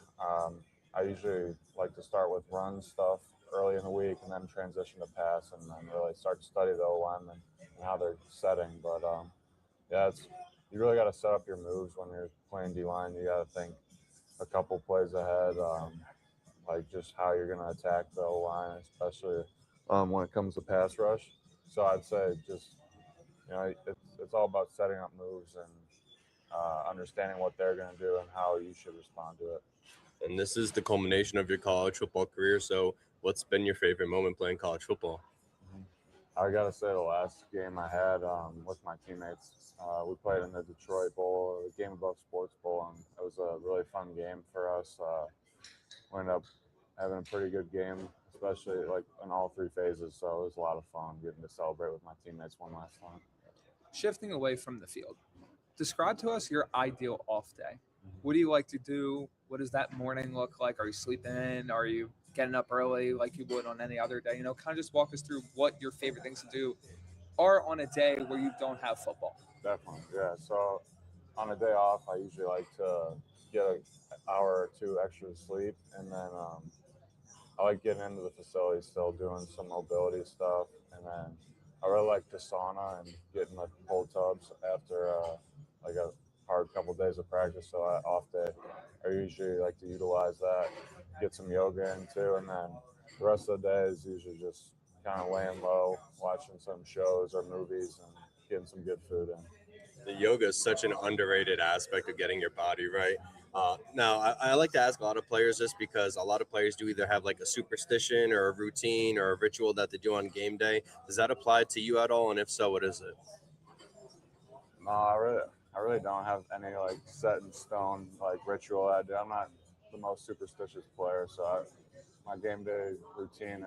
I usually like to start with run stuff early in the week and then transition to pass and then really start to study the O-linemen and how they're setting. But, yeah, you really got to set up your moves when you're playing D-line. You got to think a couple plays ahead, like just how you're going to attack the O-line, especially when it comes to pass rush. So I'd say just, it's all about setting up moves and understanding what they're going to do and how you should respond to it. And this is the culmination of your college football career. So what's been your favorite moment playing college football? I got to say the last game I had with my teammates, we played in the Detroit Bowl, the Game Above Sports Bowl, and it was a really fun game for us. We ended up having a pretty good game, especially like in all 3 phases. So it was a lot of fun getting to celebrate with my teammates one last time. Shifting away from the field, describe to us your ideal off day. What do you like to do? What does that morning look like? Are you sleeping in? Are you getting up early like you would on any other day? Kind of just walk us through what your favorite things to do are on a day where you don't have football. Definitely, yeah. So on a day off, I usually like to get an hour or 2 extra sleep, and then I like getting into the facility still, doing some mobility stuff, and then I really like the sauna and getting the cold tubs after like a hard couple days of practice. So off day, I usually like to utilize that, get some yoga in too, and then the rest of the day is usually just kind of laying low, watching some shows or movies, and getting some good food in. The yoga is such an underrated aspect of getting your body right. Now, I like to ask a lot of players this because a lot of players do either have like a superstition or a routine or a ritual that they do on game day. Does that apply to you at all? And if so, what is it? No, I really don't have any like set in stone like ritual I do. I'm not the most superstitious player, so my game day routine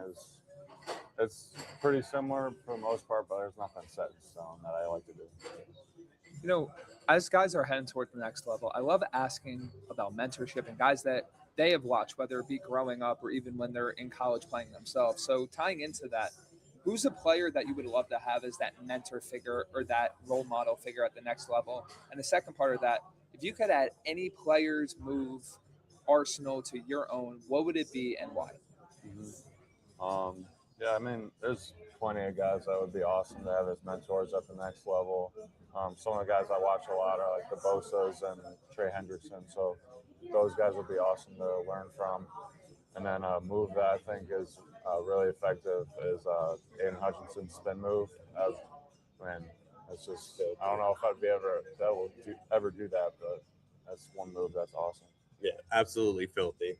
it's pretty similar for the most part, but there's nothing set in stone that I like to do. As guys are heading toward the next level, I love asking about mentorship and guys that they have watched, whether it be growing up or even when they're in college playing themselves. So tying into that, who's a player that you would love to have as that mentor figure or that role model figure at the next level? And the second part of that, if you could add any player's move arsenal to your own, what would it be and why? Yeah, I mean, there's plenty of guys that would be awesome to have as mentors at the next level. Some of the guys I watch a lot are like the Bosas and Trey Hendrickson, so those guys would be awesome to learn from. And then a move that I think is really effective is Aiden Hutchinson's spin move. It's just, I don't know if I'd be ever do that, but that's one move that's awesome. Yeah, absolutely filthy.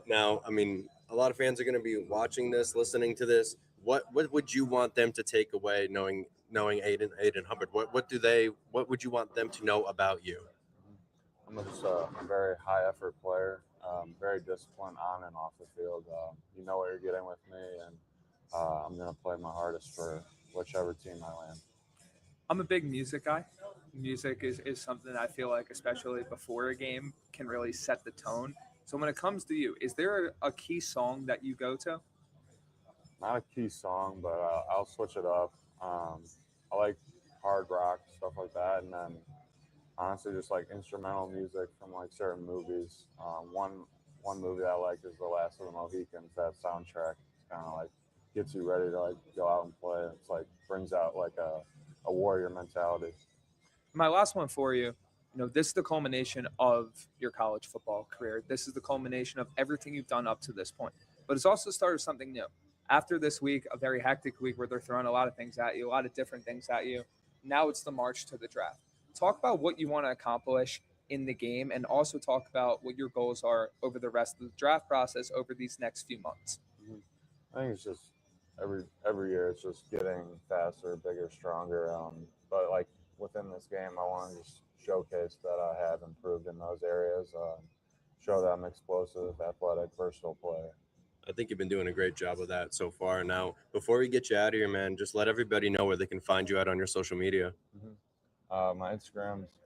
Now, I mean, a lot of fans are going to be watching this, listening to this. What would you want them to take away knowing Aiden Hubbard? What would you want them to know about you? I'm just a very high effort player, very disciplined on and off the field. You know what you're getting with me, and I'm going to play my hardest for whichever team I land. I'm a big music guy. Music is something I feel like, especially before a game, can really set the tone. So when it comes to you, is there a key song that you go to? Not a key song, but I'll switch it up. I like hard rock, stuff like that, and then honestly just like instrumental music from like certain movies. One movie that I like is The Last of the Mohicans. That soundtrack kind of like gets you ready to like go out and play. It's like brings out like a warrior mentality. My last one for you, this is the culmination of your college football career. This is the culmination of everything you've done up to this point. But it's also started something new. After this week, a very hectic week where they're throwing a lot of things at you, a lot of different things at you. Now it's the march to the draft. Talk about what you want to accomplish in the game, and also talk about what your goals are over the rest of the draft process over these next few months. I think it's just every year it's just getting faster, bigger, stronger. But like within this game, I want to just showcase that I have improved in those areas, show that I'm explosive, athletic, versatile player. I think you've been doing a great job of that so far. Now, before we get you out of here, man, just let everybody know where they can find you out on your social media. My Instagram's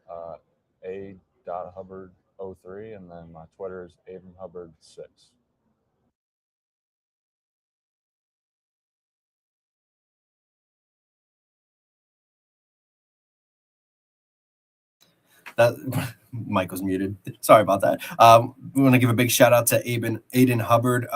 a.hubbard03, and then my Twitter is abramhubbard6. That Mike was muted. Sorry about that. We want to give a big shout out to Aiden Hubbard.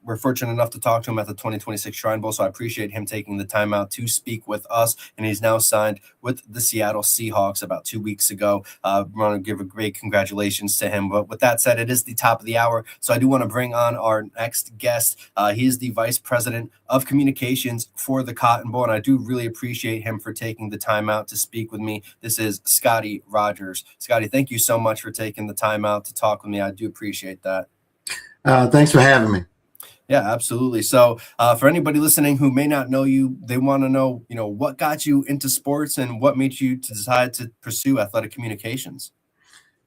We're fortunate enough to talk to him at the 2026 Shrine Bowl, so I appreciate him taking the time out to speak with us. And he's now signed with the Seattle Seahawks about 2 weeks ago. We want to give a great congratulations to him. But with that said, it is the top of the hour, so I do want to bring on our next guest. He is the Vice President of Communications for the Cotton Bowl, and I do really appreciate him for taking the time out to speak with me. This is Scottie Rodgers. Scottie, thank you so much for taking the time out to talk with me. I do appreciate that. Thanks for having me. Yeah, absolutely. So for anybody listening who may not know you, they want to know, what got you into sports and what made you to decide to pursue athletic communications?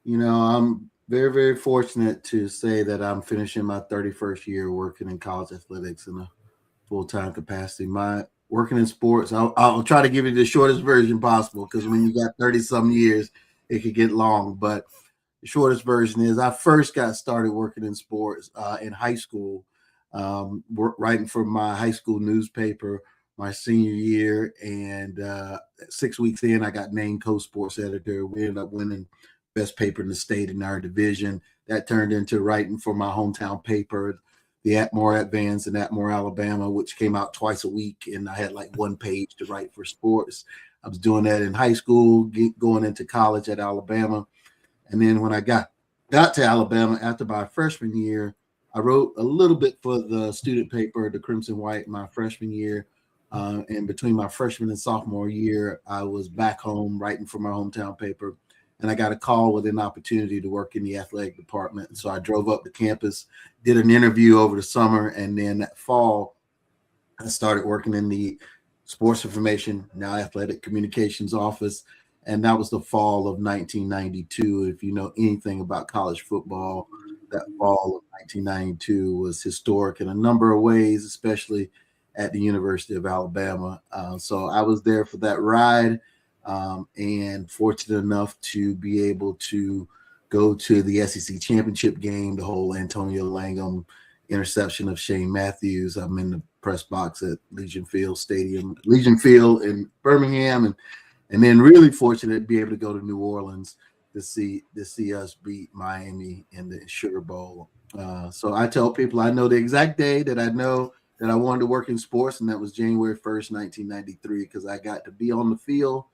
I'm very, very fortunate to say that I'm finishing my 31st year working in college athletics in a full-time capacity. My working in sports, I'll try to give you the shortest version possible, because when you got 30-some years, it could get long. But the shortest version is I first got started working in sports in high school. Writing for my high school newspaper my senior year, and 6 weeks in, I got named co-sports editor. We ended up winning best paper in the state in our division. That turned into writing for my hometown paper, the Atmore Advance in Atmore, Alabama, which came out twice a week, and I had like one page to write for sports. I was doing that in high school, going into college at Alabama, and then when I got to Alabama after my freshman year, I wrote a little bit for the student paper, the Crimson White, my freshman year. And between my freshman and sophomore year, I was back home writing for my hometown paper. And I got a call with an opportunity to work in the athletic department. And so I drove up to campus, did an interview over the summer. And then that fall, I started working in the sports information, now athletic communications office. And that was the fall of 1992. If you know anything about college football, that fall of 1992 was historic in a number of ways, especially at the University of Alabama. So I was there for that ride, and fortunate enough to be able to go to the SEC championship game, the whole Antonio Langham interception of Shane Matthews. I'm in the press box at Legion Field in Birmingham, and then really fortunate to be able to go to New Orleans to see us beat Miami in the Sugar Bowl. So I tell people I know the exact day that I know that I wanted to work in sports, and that was January 1st, 1993, because I got to be on the field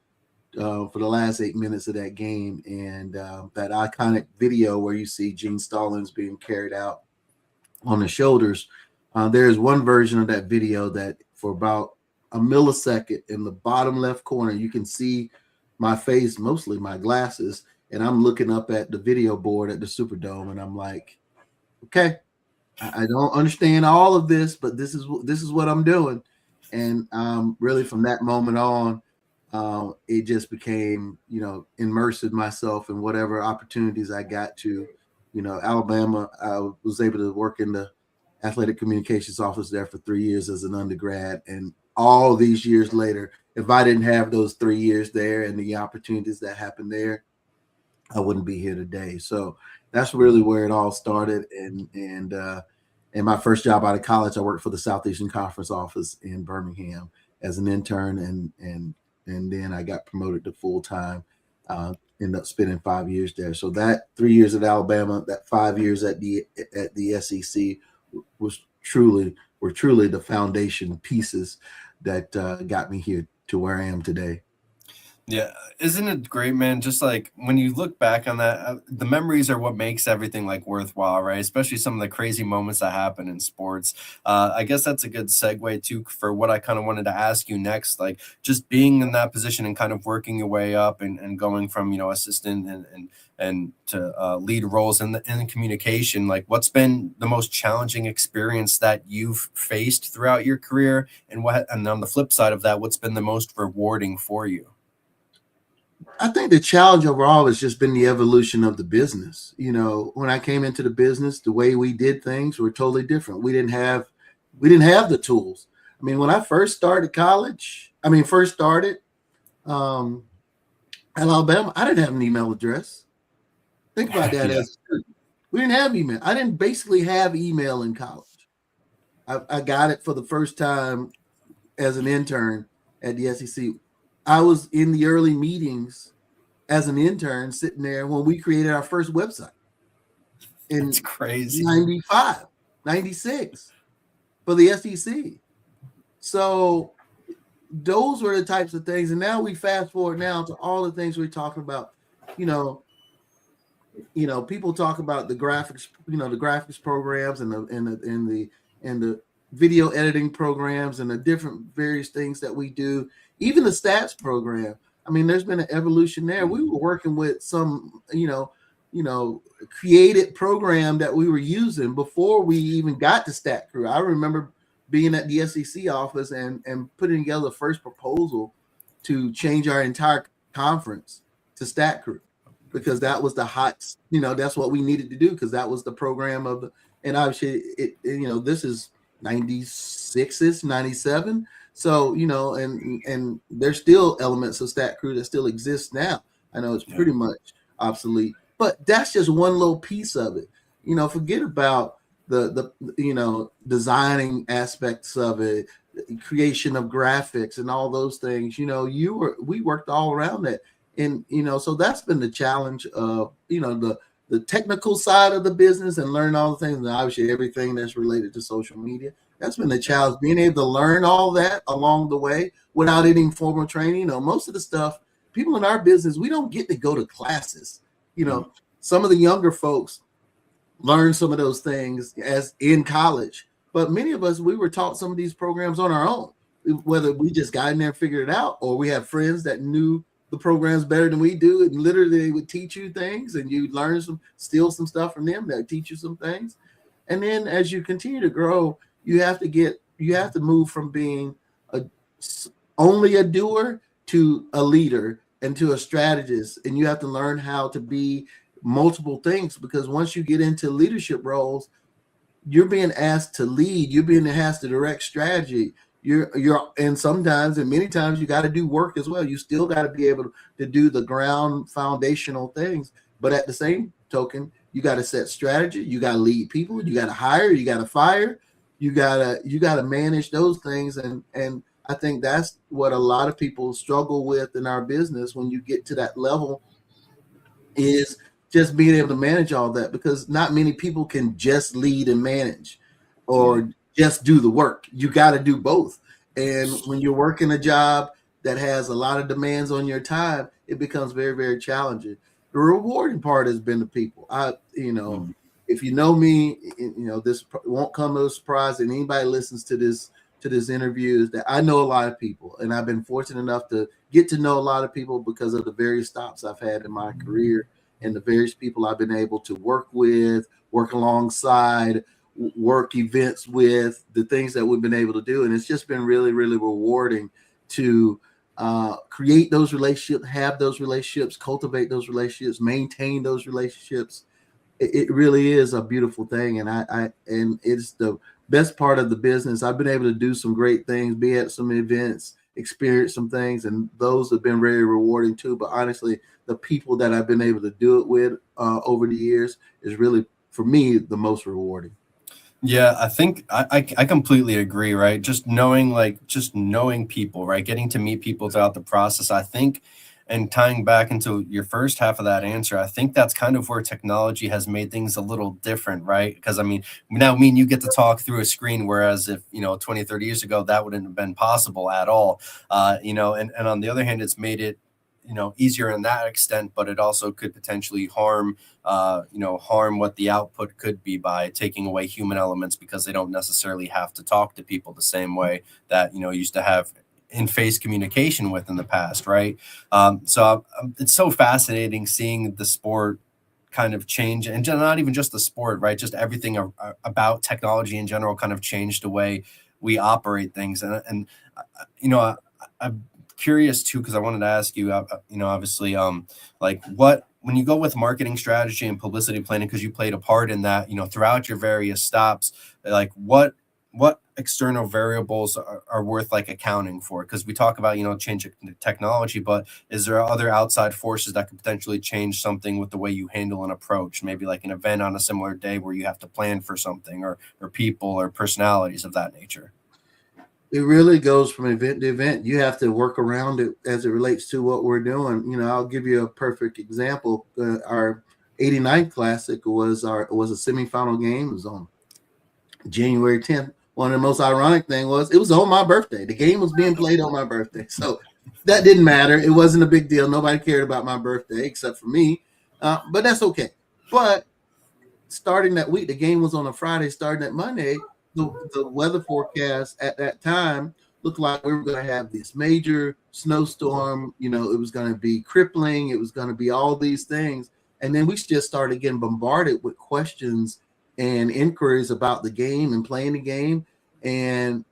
for the last 8 minutes of that game. And that iconic video where you see Gene Stallings being carried out on the shoulders, there's one version of that video that for about a millisecond in the bottom left corner, you can see my face, mostly my glasses, and I'm looking up at the video board at the Superdome, and I'm like, okay, I don't understand all of this, but this is what I'm doing. And really from that moment on, it just became, immersed myself in whatever opportunities I got to. Alabama, I was able to work in the athletic communications office there for 3 years as an undergrad. And all these years later, if I didn't have those 3 years there and the opportunities that happened there, I wouldn't be here today. So that's really where it all started. And my first job out of college, I worked for the Southeastern Conference office in Birmingham as an intern, and then I got promoted to full time. Ended up spending 5 years there. So that 3 years at Alabama, that 5 years at the SEC were truly the foundation pieces that got me here to where I am today. Yeah, isn't it great, man? Just like when you look back on that, the memories are what makes everything like worthwhile, right? Especially some of the crazy moments that happen in sports. I guess that's a good segue too for what I kind of wanted to ask you next. Like just being in that position and kind of working your way up and going from assistant and to lead roles in the communication. Like, what's been the most challenging experience that you've faced throughout your career, and on the flip side of that, what's been the most rewarding for you? I think the challenge overall has just been the evolution of the business. When I came into the business, the way we did things were totally different. We didn't have the tools. I mean, when I first started at Alabama, I didn't have an email address. Think about that. Yeah. We didn't have email. I didn't basically have email in college. I got it for the first time as an intern at the SEC. I was in the early meetings as an intern sitting there when we created our first website in That's crazy. 95, 96 for the SEC. So those were the types of things. And now we fast forward now to all the things we're talking about. People talk about the graphics, the graphics programs and the video editing programs and the different various things that we do. Even the stats program. I mean, there's been an evolution there. We were working with some, created program that we were using before we even got to Stat Crew. I remember being at the SEC office and putting together the first proposal to change our entire conference to Stat Crew, because that was the hot, that's what we needed to do, because that was the program and obviously this is 96, 97. So, and there's still elements of Stat Crew that still exist now. I know it's pretty much obsolete, but that's just one little piece of it. Forget about the designing aspects of it, creation of graphics and all those things. We worked all around that. And, so that's been the challenge of, the technical side of the business and learn all the things, and obviously everything that's related to social media. That's been the challenge, being able to learn all that along the way without any formal training. Most of the stuff, people in our business, we don't get to go to classes. Some of the younger folks learn some of those things as in college, but many of us, we were taught some of these programs on our own, whether we just got in there and figured it out, or we have friends that knew the programs better than we do, and literally they would teach you things and you learn steal some stuff from them that teach you some things. And then as you continue to grow, you have to move from being only a doer to a leader and to a strategist. And you have to learn how to be multiple things, because once you get into leadership roles, you're being asked to lead, you're being asked to direct strategy. And sometimes and many times you got to do work as well. You still got to be able to do the ground foundational things, but at the same token, you got to set strategy, you got to lead people, you got to hire, you got to fire, you gotta manage those things. And I think that's what a lot of people struggle with in our business when you get to that level, is just being able to manage all that, because not many people can just lead and manage or just do the work. You got to do both. And when you're working a job that has a lot of demands on your time, it becomes very, very challenging. The rewarding part has been the people. If you know me, this won't come as a surprise, and anybody listens to this interview, is that I know a lot of people, and I've been fortunate enough to get to know a lot of people because of the various stops I've had in my career and the various people I've been able to work with, work alongside, work events with, the things that we've been able to do. And it's just been really, really rewarding to create those relationships, have those relationships, cultivate those relationships, maintain those relationships. It really is a beautiful thing. And it's the best part of the business. I've been able to do some great things, be at some events, experienced some things, and those have been very rewarding too. But honestly, the people that I've been able to do it with over the years is really, for me, the most rewarding. Yeah, I think I completely agree, right? Just knowing people, right? Getting to meet people throughout the process, I think, and tying back into your first half of that answer, I think that's kind of where technology has made things a little different, right? Because I mean, now me and you get to talk through a screen, whereas if, 20, 30 years ago, that wouldn't have been possible at all. And on the other hand, it's made it, easier in that extent, but it also could potentially harm what the output could be by taking away human elements, because they don't necessarily have to talk to people the same way that, used to have in-face communication with in the past, right? So it's so fascinating seeing the sport kind of change, and not even just the sport, right? Just everything about technology in general kind of changed the way we operate things. And I'm curious too, because I wanted to ask you, obviously, when you go with marketing strategy and publicity planning, because you played a part in that, throughout your various stops, like what external variables are worth accounting for? Because we talk about, changing technology, but is there other outside forces that could potentially change something with the way you handle an approach? Maybe like an event on a similar day where you have to plan for something, or people or personalities of that nature. It really goes from event to event. You have to work around it as it relates to what we're doing. I'll give you a perfect example. Our 89 Classic was a semifinal game. It was on January 10th. One of the most ironic thing was it was on my birthday. The game was being played on my birthday. So that didn't matter. It wasn't a big deal. Nobody cared about my birthday except for me. But that's okay. But starting that week, the game was on a Friday. Starting that Monday, the weather forecast at that time looked like we were going to have this major snowstorm. It was going to be crippling. It was going to be all these things. And then we just started getting bombarded with questions and inquiries about the game and playing the game. And,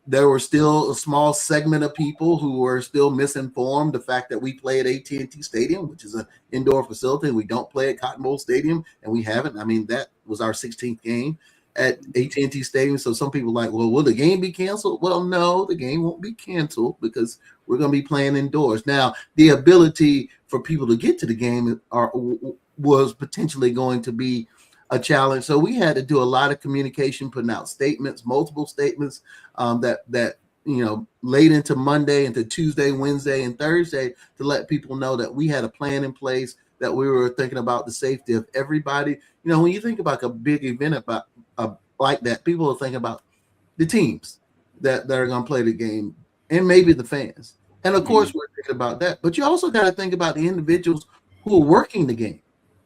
there were still a small segment of people who were still misinformed. The fact that we play at AT&T Stadium, which is an indoor facility, and we don't play at Cotton Bowl Stadium, and we haven't. I mean, that was our 16th game at AT&T Stadium. So some people are like, well, will the game be canceled? Well, no, the game won't be canceled because we're going to be playing indoors. Now, the ability for people to get to the game was potentially going to be a challenge. So we had to do a lot of communication, putting out statements, multiple statements that late into Monday, into Tuesday, Wednesday, and Thursday, to let people know that we had a plan in place, that we were thinking about the safety of everybody. When you think about a big event about like that, people are thinking about the teams that are going to play the game, and maybe the fans. And of course, we're thinking about that. But you also got to think about the individuals who are working the game,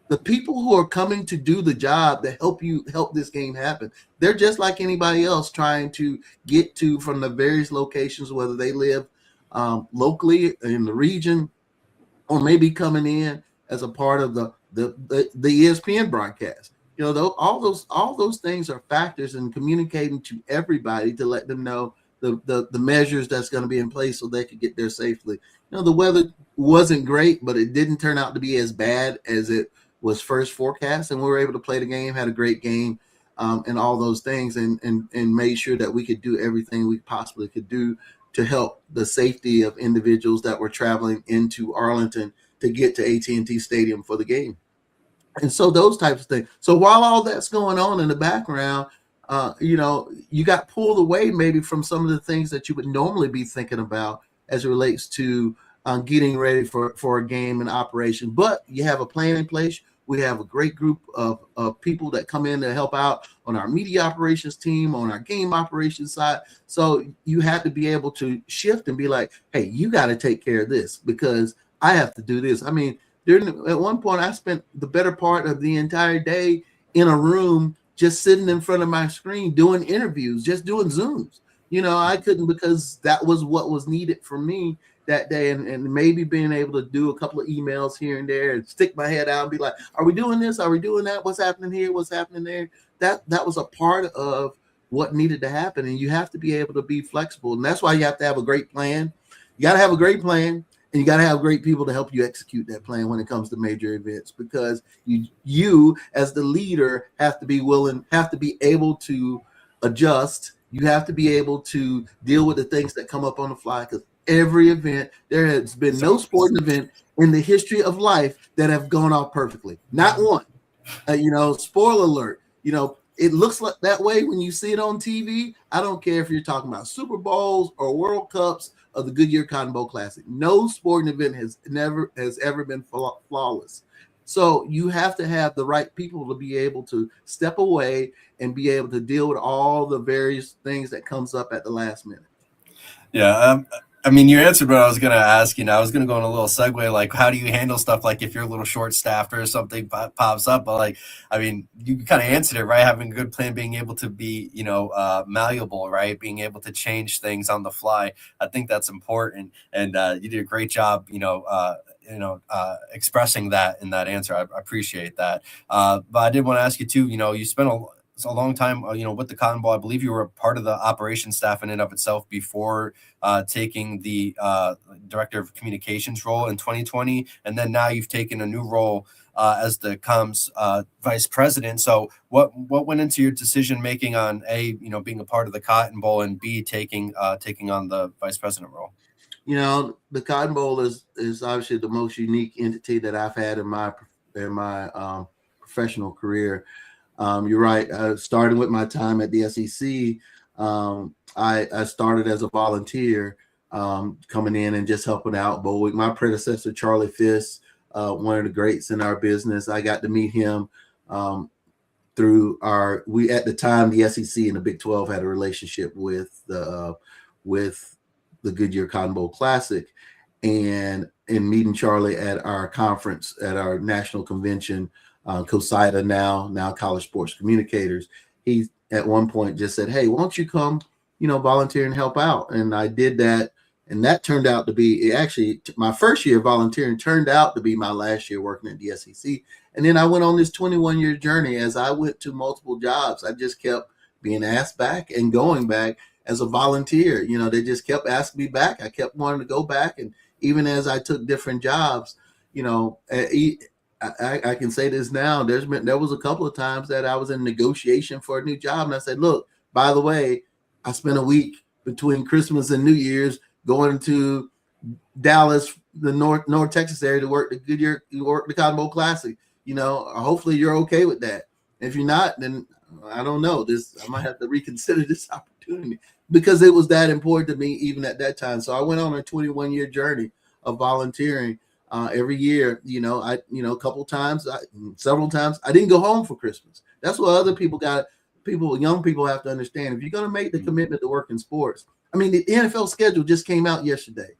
the people who are coming to do the job that help this game happen. They're just like anybody else trying to get to from the various locations, whether they live locally in the region, or maybe coming in as a part of the ESPN broadcast. All those things are factors in communicating to everybody to let them know the measures that's going to be in place so they could get there safely. The weather wasn't great, but it didn't turn out to be as bad as it was first forecast, and we were able to play the game, had a great game, and all those things, and made sure that we could do everything we possibly could do to help the safety of individuals that were traveling into Arlington to get to AT&T Stadium for the game. And so those types of things. So while all that's going on in the background, you got pulled away maybe from some of the things that you would normally be thinking about as it relates to getting ready for a game and operation. But you have a plan in place. We have a great group of people that come in to help out on our media operations team, on our game operations side. So you have to be able to shift and be like, hey, you got to take care of this because I have to do this. I mean, at one point, I spent the better part of the entire day in a room just sitting in front of my screen doing interviews, just doing Zooms. I couldn't, because that was what was needed for me that day, and maybe being able to do a couple of emails here and there and stick my head out and be like, are we doing this? Are we doing that? What's happening here? What's happening there? That was a part of what needed to happen. And you have to be able to be flexible. And that's why you have to have a great plan. You got to have a great plan, and you got to have great people to help you execute that plan when it comes to major events, because you as the leader have to be able to adjust, You have to be able to deal with the things that come up on the fly, because every event, there has been no sporting event in the history of life that have gone off perfectly. Not one. Spoiler alert, it looks like that way when you see it on TV. I don't care if you're talking about Super Bowls or World Cups or the Goodyear Cotton Bowl Classic. No sporting event has ever been flawless. So you have to have the right people to be able to step away and be able to deal with all the various things that comes up at the last minute. Yeah. I mean, you answered what I was going to ask you. Now I was going to go on a little segue, like, how do you handle stuff like if you're a little short-staffed or something pops up? But, like, I mean, you kind of answered it, right? Having a good plan, being able to be, malleable, right? Being able to change things on the fly. I think that's important. And you did a great job, expressing that in that answer. I appreciate that. But I did want to ask you, too, you spent a long time, with the Cotton Bowl. I believe you were a part of the operations staff in and of itself before taking the director of communications role in 2020. And then now you've taken a new role as the comms vice president. So what went into your decision making on A, being a part of the Cotton Bowl, and B, taking on the vice president role? The Cotton Bowl is obviously the most unique entity that I've had in my professional career. You're right. Starting with my time at the SEC, I started as a volunteer, coming in and just helping out. But with my predecessor, Charlie Fiss, one of the greats in our business, I got to meet him through at the time, the SEC and the Big 12 had a relationship with the Goodyear Cotton Bowl Classic, and in meeting Charlie at our conference, at our national convention, COSIDA, now College Sports Communicators, he at one point just said, "Hey, why don't you come, volunteer and help out?" And I did that, and that turned out to be my first year volunteering turned out to be my last year working at the SEC. And then I went on this 21-year journey. As I went to multiple jobs, I just kept being asked back and going back as a volunteer. They just kept asking me back. I kept wanting to go back, and even as I took different jobs, I can say this now. There was a couple of times that I was in negotiation for a new job, and I said, "Look, by the way, I spent a week between Christmas and New Year's going to Dallas, the North Texas area, to work the Cotton Bowl Classic. Hopefully you're okay with that. If you're not, then I don't know. I might have to reconsider this opportunity," because it was that important to me even at that time. So I went on a 21-year journey of volunteering. Every year, several times I didn't go home for Christmas. That's what other young people have to understand. If you're going to make the commitment to work in sports, I mean, the NFL schedule just came out yesterday.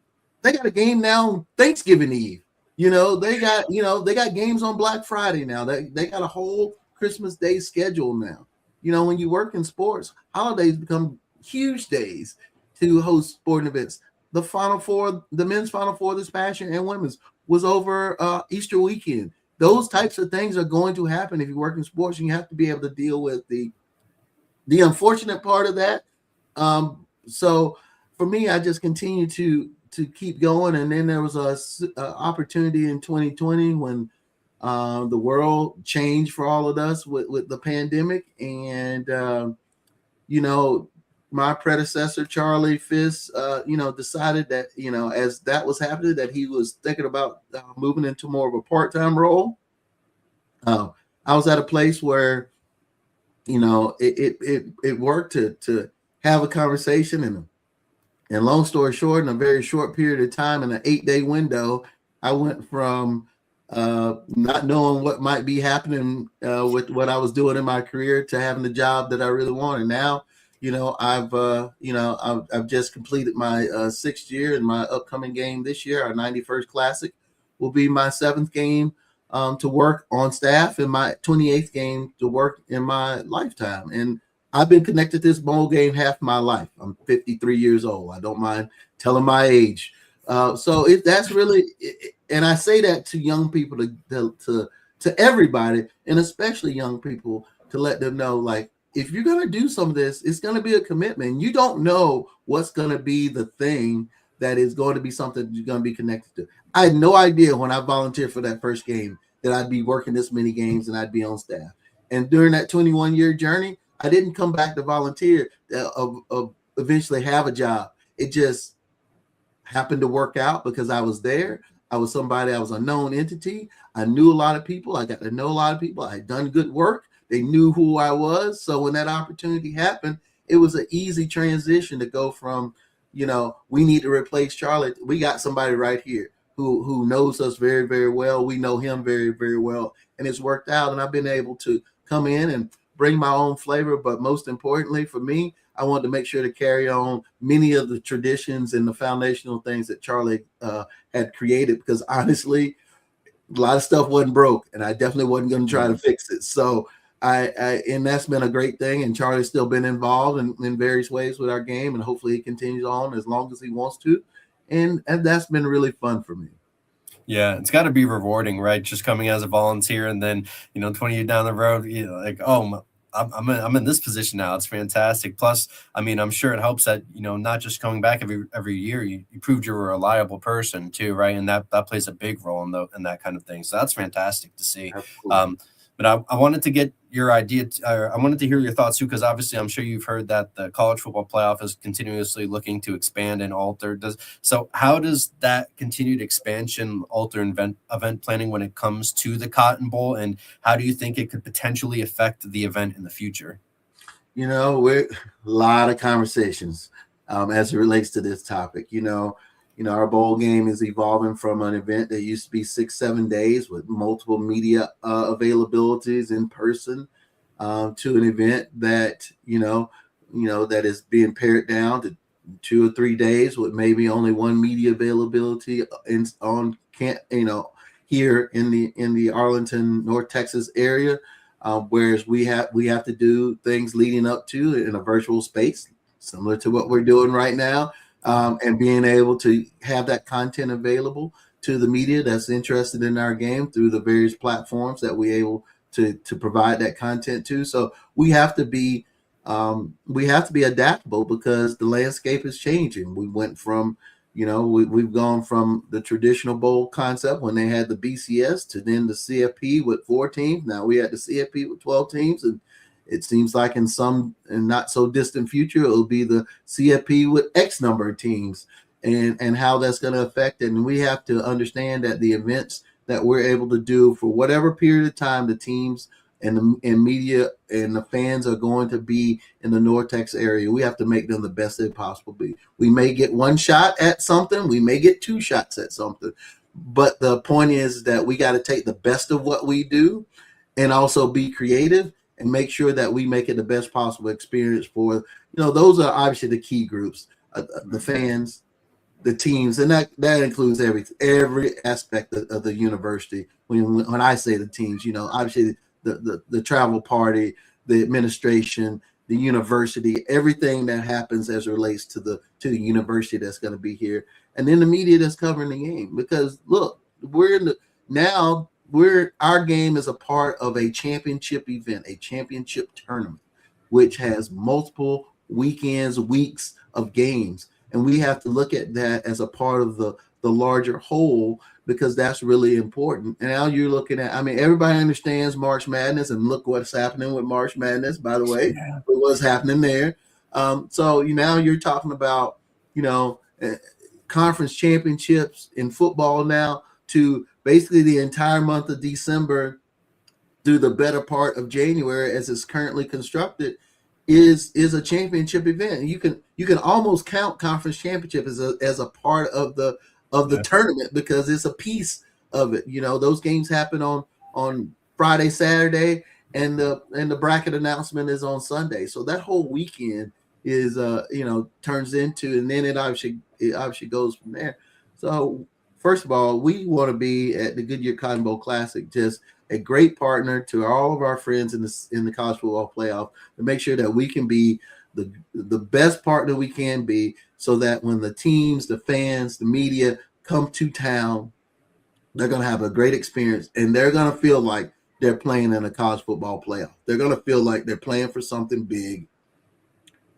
They got a game now Thanksgiving Eve. They got games on Black Friday now. They got a whole Christmas Day schedule now. When you work in sports, holidays become huge days to host sporting events. The Final Four, the men's Final Four this past year and women's, was over Easter weekend. Those types of things are going to happen if you work in sports, and you have to be able to deal with the unfortunate part of that. So for me, I just continue to keep going. And then there was a opportunity in 2020 when the world changed for all of us with the pandemic. And, my predecessor, Charlie Fiss, decided that, as that was happening, that he was thinking about moving into more of a part-time role. I was at a place where, it worked to have a conversation. And long story short, in a very short period of time, in an 8-day window, I went from not knowing what might be happening with what I was doing in my career to having the job that I really wanted. Now, I've just completed my 6th year, and my upcoming game this year, our 91st Classic, will be my 7th game to work on staff, and my 28th game to work in my lifetime. And I've been connected to this bowl game half my life. I'm 53 years old. I don't mind telling my age. So that's really, and I say that to young people, to everybody, and especially young people, to let them know, like, if you're going to do some of this, it's going to be a commitment. You don't know what's going to be the thing that is going to be something you're going to be connected to. I had no idea when I volunteered for that first game that I'd be working this many games and I'd be on staff. And during that 21-year journey, I didn't come back to volunteer eventually have a job. It just happened to work out because I was there. I was a known entity. I knew a lot of people. I got to know a lot of people. I had done good work. They knew who I was. So when that opportunity happened, it was an easy transition to go from, we need to replace Charlie. We got somebody right here who knows us very, very well. We know him very, very well. And it's worked out. And I've been able to come in and bring my own flavor. But most importantly for me, I wanted to make sure to carry on many of the traditions and the foundational things that Charlie had created, because honestly, a lot of stuff wasn't broke, and I definitely wasn't going to try to fix it. So and that's been a great thing. And Charlie's still been involved in various ways with our game, and hopefully he continues on as long as he wants to. And that's been really fun for me. Yeah, it's got to be rewarding, right? Just coming as a volunteer, and then 20 years down the road, like, oh, I'm in this position now. It's fantastic. Plus, I mean, I'm sure it helps that not just coming back every year, you proved you're a reliable person too, right? And that plays a big role in that kind of thing. So that's fantastic to see. But I wanted to get your idea. I wanted to hear your thoughts too, because obviously I'm sure you've heard that the college football playoff is continuously looking to expand and alter. So how does that continued expansion alter event planning when it comes to the Cotton Bowl, and how do you think it could potentially affect the event in the future? We're a lot of conversations as it relates to this topic. Our bowl game is evolving from an event that used to be 6-7 days with multiple media availabilities in person to an event that, that is being pared down to 2 or 3 days with maybe only one media availability here in the Arlington, North Texas area. Whereas we have to do things leading up to in a virtual space, similar to what we're doing right now. And being able to have that content available to the media that's interested in our game through the various platforms that we're able to provide that content to. So we have to be adaptable because the landscape is changing. We went from, we've gone from the traditional bowl concept when they had the BCS to then the CFP with 4 teams. Now we had the CFP with 12 teams, and it seems like in some and not so distant future, it'll be the CFP with X number of teams, and how that's going to affect it. And we have to understand that the events that we're able to do for whatever period of time, the teams and media and the fans are going to be in the North Texas area, we have to make them the best they possible be. We may get one shot at something. We may get 2 shots at something. But the point is that we got to take the best of what we do and also be creative and make sure that we make it the best possible experience for, those are obviously the key groups, the fans, the teams, and that includes every aspect of the university. When I say the teams, obviously the travel party, the administration, the university, everything that happens as it relates to the university that's going to be here, and then the media that's covering the game. Because look, our game is a part of a championship event, a championship tournament, which has multiple weeks of games. And we have to look at that as a part of the larger whole, because that's really important. And now you're looking at, everybody understands March Madness, and look what's happening with March Madness, by the way, what's happening there. So now you're talking about, conference championships in football now to basically the entire month of December through the better part of January, as it's currently constructed, is a championship event. You can almost count conference championship as a part of the tournament, because it's a piece of it. Those games happen on Friday, Saturday, and the bracket announcement is on Sunday. So that whole weekend is turns into, and then it obviously goes from there. So first of all, we want to be at the Goodyear Cotton Bowl Classic just a great partner to all of our friends in the college football playoff, to make sure that we can be the best partner we can be, so that when the teams, the fans, the media come to town, they're going to have a great experience, and they're going to feel like they're playing in a college football playoff. They're going to feel like they're playing for something big.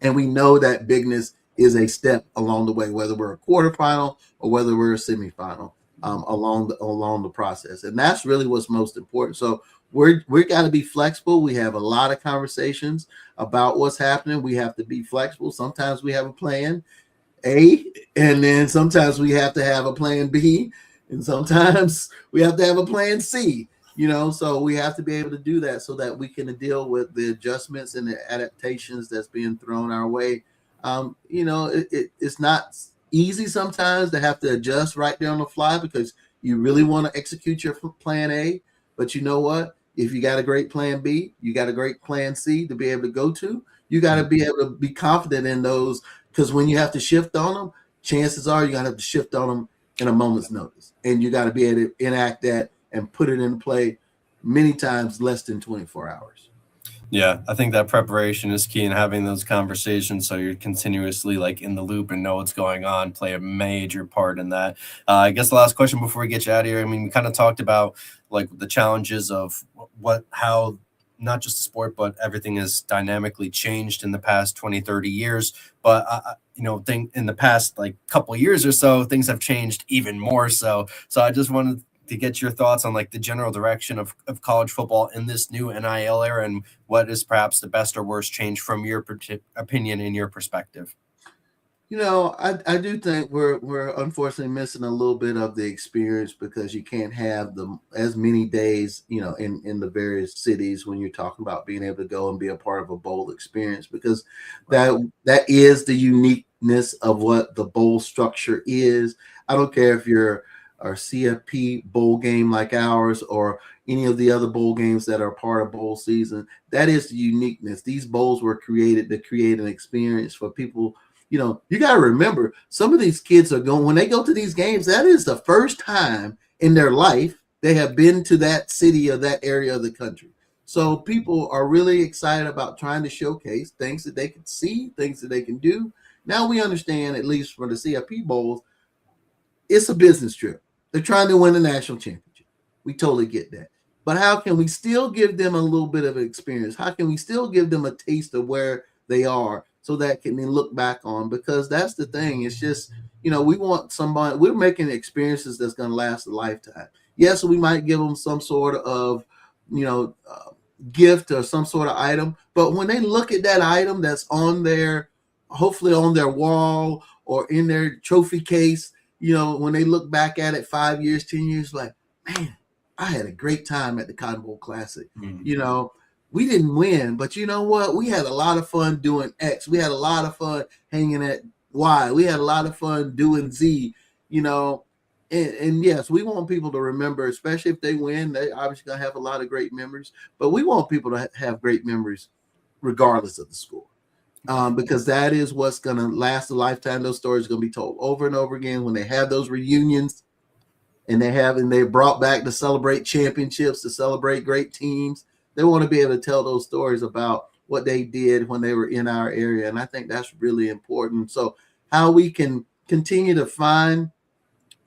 And we know that bigness is a step along the way, whether we're a quarterfinal or whether we're a semifinal, along the process. And that's really what's most important. So we're got to be flexible. We have a lot of conversations about what's happening. We have to be flexible. Sometimes we have a plan A, and then sometimes we have to have a plan B, and sometimes we have to have a plan C. So we have to be able to do that so that we can deal with the adjustments and the adaptations that's being thrown our way. It's not easy sometimes to have to adjust right there on the fly because you really want to execute your plan A. But you know what? If you got a great plan B, you got a great plan C to be able to go to. You got to be able to be confident in those, because when you have to shift on them, chances are you're going to have to shift on them in a moment's notice. And you got to be able to enact that and put it into play many times less than 24 hours. Yeah, I think that preparation is key, and having those conversations so you're continuously like in the loop and know what's going on play a major part in that. I guess the last question before we get you out of here, I mean, we kind of talked about like the challenges of how not just the sport, but everything has dynamically changed in the past 20, 30 years. But, think in the past like couple of years or so, things have changed even more so. So I just wanted to get your thoughts on like the general direction of college football in this new NIL era, and what is perhaps the best or worst change from your opinion and your perspective. I do think we're unfortunately missing a little bit of the experience because you can't have as many days, in the various cities when you're talking about being able to go and be a part of a bowl experience, because that is the uniqueness of what the bowl structure is. I don't care if you're our CFP bowl game like ours or any of the other bowl games that are part of bowl season. That is the uniqueness. These bowls were created to create an experience for people. You got to remember, some of these kids when they go to these games, that is the first time in their life they have been to that city or that area of the country. So people are really excited about trying to showcase things that they can see, things that they can do. Now we understand, at least for the CFP bowls, it's a business trip. They're trying to win a national championship. We totally get that. But how can we still give them a little bit of experience? How can we still give them a taste of where they are so that can then look back on? Because that's the thing. It's just, we want somebody, we're making experiences that's going to last a lifetime. Yes, we might give them some sort of, gift or some sort of item. But when they look at that item that's hopefully on their wall or in their trophy case, when they look back at it 5 years, 10 years, like, man, I had a great time at the Cotton Bowl Classic. Mm-hmm. We didn't win, but you know what? We had a lot of fun doing X. We had a lot of fun hanging at Y. We had a lot of fun doing Z, and yes, we want people to remember, especially if they win, they obviously going to have a lot of great memories, but we want people to have great memories regardless of the score. Because that is what's going to last a lifetime. Those stories are going to be told over and over again when they have those reunions, and they're brought back to celebrate championships, to celebrate great teams. They want to be able to tell those stories about what they did when they were in our area. And I think that's really important. So how we can continue to find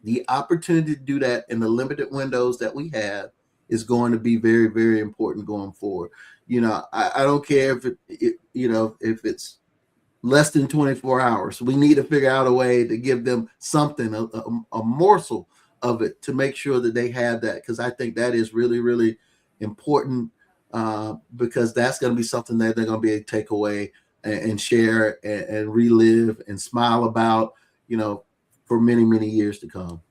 the opportunity to do that in the limited windows that we have is going to be very, very important going forward. I don't care if it's less than 24 hours. We need to figure out a way to give them something, a morsel of it, to make sure that they have that, because I think that is really, really important, because that's going to be something that they're going to be able to take away and share and relive and smile about, for many, many years to come.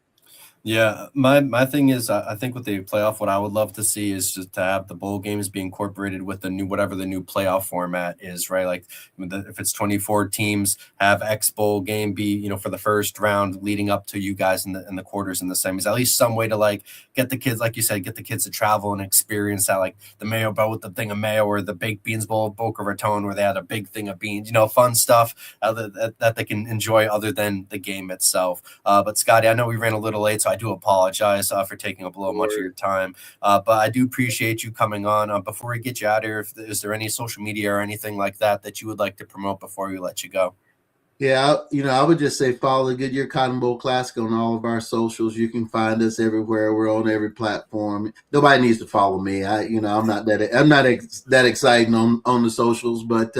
Yeah, my thing is, I think with the playoff, what I would love to see is just to have the bowl games be incorporated with whatever the new playoff format is, right? Like if it's 24 teams, have X bowl game be, for the first round leading up to you guys in the quarters and the semis. At least some way to like get the kids, like you said, get the kids to travel and experience that, like the Mayo Bowl with the thing of mayo, or the baked beans bowl, Boca Raton, where they had a big thing of beans, fun stuff that they can enjoy other than the game itself. But Scottie, I know we ran a little late, so I do apologize for taking up a little much of your time, but I do appreciate you coming on. Before we get you out of here, is there any social media or anything like that you would like to promote before we let you go? Yeah, I would just say follow the Goodyear Cotton Bowl Classic on all of our socials. You can find us everywhere. We're on every platform. Nobody needs to follow me. I'm not that exciting on the socials, but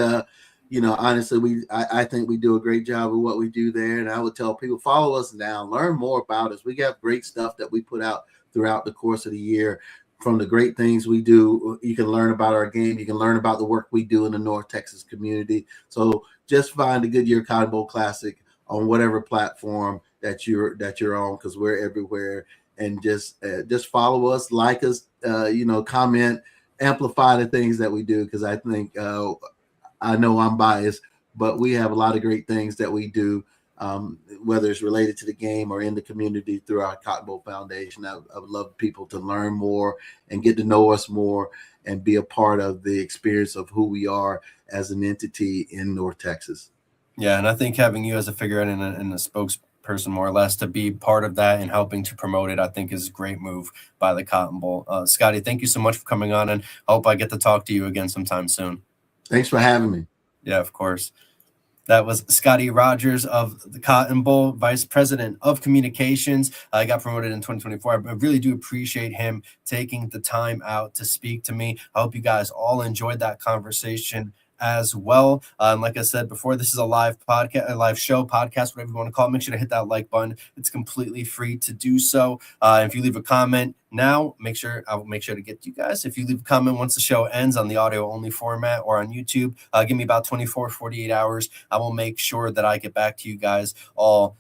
honestly, I think we do a great job of what we do there. And I would tell people, follow us now, learn more about us. We got great stuff that we put out throughout the course of the year. from the great things we do. You can learn about our game. You can learn about the work we do in the North Texas community. So just find the Goodyear Cotton Bowl Classic on whatever platform that you're on, because we're everywhere. And just follow us, like us, comment, amplify the things that we do, because I think I know I'm biased, but we have a lot of great things that we do, whether it's related to the game or in the community through our Cotton Bowl Foundation. I would love people to learn more and get to know us more and be a part of the experience of who we are as an entity in North Texas. Yeah, and I think having you as a figurehead and a spokesperson, more or less, to be part of that and helping to promote it, I think is a great move by the Cotton Bowl. Scottie, thank you so much for coming on, and I hope I get to talk to you again sometime soon. Thanks for having me. Yeah, of course. That was Scottie Rodgers of the Cotton Bowl, Vice President of Communications. I got promoted in 2024. I really do appreciate him taking the time out to speak to me. I hope you guys all enjoyed that conversation as well. Like I said before, this is a live podcast, a live show, podcast, whatever you want to call it. Make sure to hit that like button. It's completely free to do so. If you leave a comment now, I'll make sure to get to you guys. If you leave a comment once the show ends on the audio only format or on YouTube, give me about 48 hours. I will make sure that I get back to you guys all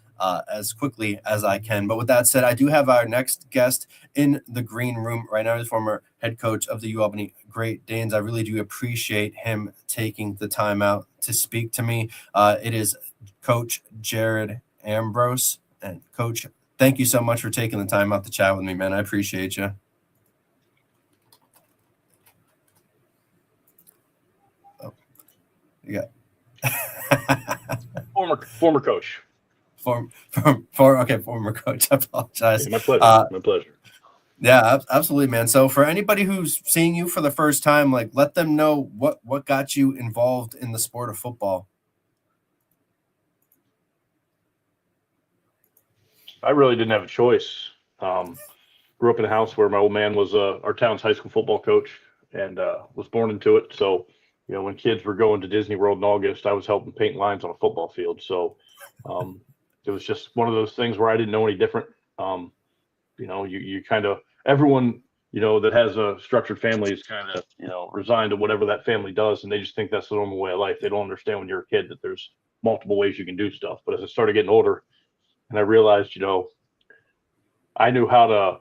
as quickly as I can. But with that said, I do have our next guest in the green room right now. He's former head coach of the UAlbany Great Danes. I really do appreciate him taking the time out to speak to me. It is Coach Jared Ambrose. And Coach, thank you so much for taking the time out to chat with me, man. I appreciate you. Oh, you got former coach. Former coach. I apologize. Yeah, my pleasure. My pleasure. Yeah, absolutely, man. So for anybody who's seeing you for the first time, like, let them know what got you involved in the sport of football. I really didn't have a choice. Grew up in a house where my old man was our town's high school football coach, and was born into it. So, when kids were going to Disney World in August, I was helping paint lines on a football field. So it was just one of those things where I didn't know any different. You kind of, everyone, that has a structured family is kind of, resigned to whatever that family does. And they just think that's the normal way of life. They don't understand when you're a kid that there's multiple ways you can do stuff. But as I started getting older and I realized, I knew how to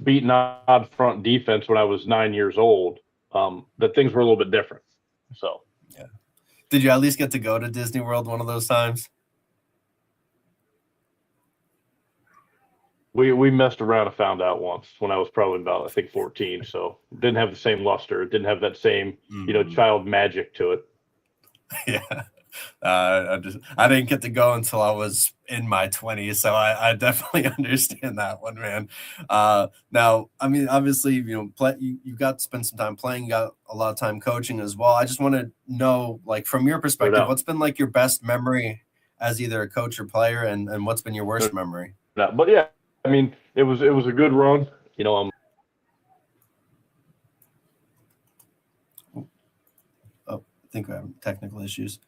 beat an odd front defense when I was 9 years old, that things were a little bit different. So, yeah. Did you at least get to go to Disney World one of those times? We messed around and found out once when I was probably about, I think, 14. So it didn't have the same luster. It didn't have that same, child magic to it. Yeah. I didn't get to go until I was in my 20s. So I definitely understand that one, man. Now, I mean, obviously, you got to spend some time playing, you got a lot of time coaching as well. I just want to know, like, from your perspective, what's been like your best memory as either a coach or player, and what's been your worst memory? No, but yeah. I mean, it was a good run, Oh, I think we have technical issues.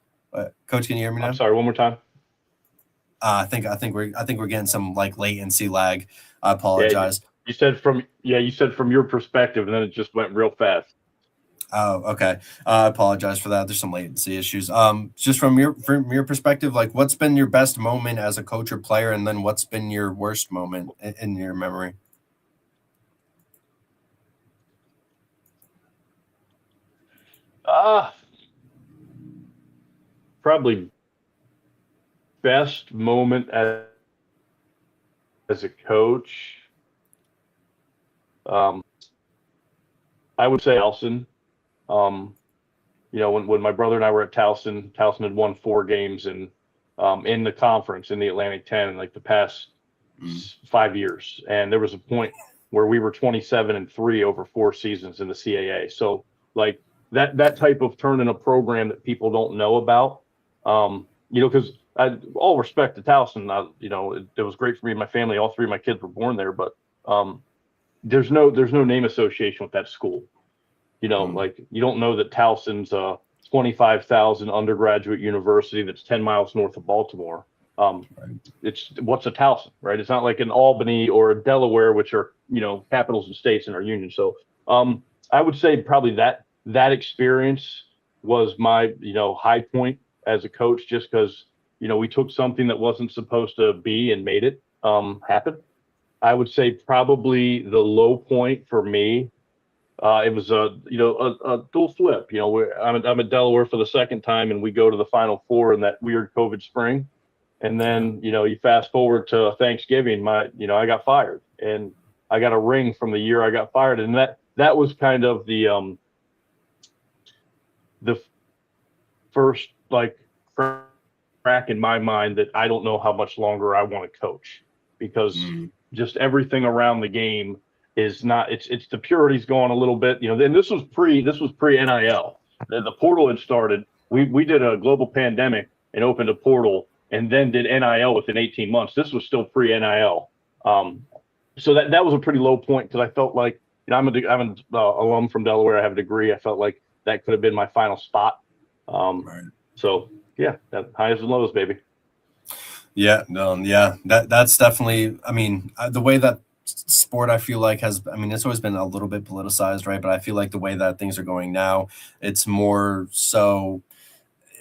Coach, can you hear me now? I'm sorry, one more time. I think we're getting some like latency lag. I apologize. Yeah, you said from your perspective, and then it just went real fast. Oh, okay. I apologize for that. There's some latency issues. Just from your perspective, like, what's been your best moment as a coach or player, and then what's been your worst moment in your memory? Probably best moment as a coach. I would say Towson. When my brother and I were at Towson had won 4 games in the conference in the Atlantic 10 in like the past 5 years. And there was a point where we were 27-3 over 4 seasons in the CAA. So like that type of turn in a program that people don't know about, because all respect to Towson, it was great for me and my family. All 3 of my kids were born there, but there's no name association with that school. Like, you don't know that Towson's a 25,000 undergraduate university that's 10 miles north of Baltimore. It's what's a Towson, right? It's not like an Albany or a Delaware, which are, capitals and states in our union. So I would say probably that experience was my, high point as a coach, just because, we took something that wasn't supposed to be and made it happen. I would say probably the low point for me, it was a dual flip. I'm at Delaware for the second time, and we go to the Final Four in that weird COVID spring, and then you fast forward to Thanksgiving. I got fired, and I got a ring from the year I got fired, and that was kind of the first crack in my mind that I don't know how much longer I want to coach, because just everything around the game is not, it's the purity's gone a little bit, and this was pre NIL. The portal had started. We did a global pandemic and opened a portal, and then did NIL within 18 months. This was still pre NIL. So that was a pretty low point, because I felt like, I'm an alum from Delaware. I have a degree. I felt like that could have been my final spot. Right. So yeah, that highs and lows, baby. Yeah, that's definitely, the way that sport, I feel like it's always been a little bit politicized, right? But I feel like the way that things are going now, it's more so,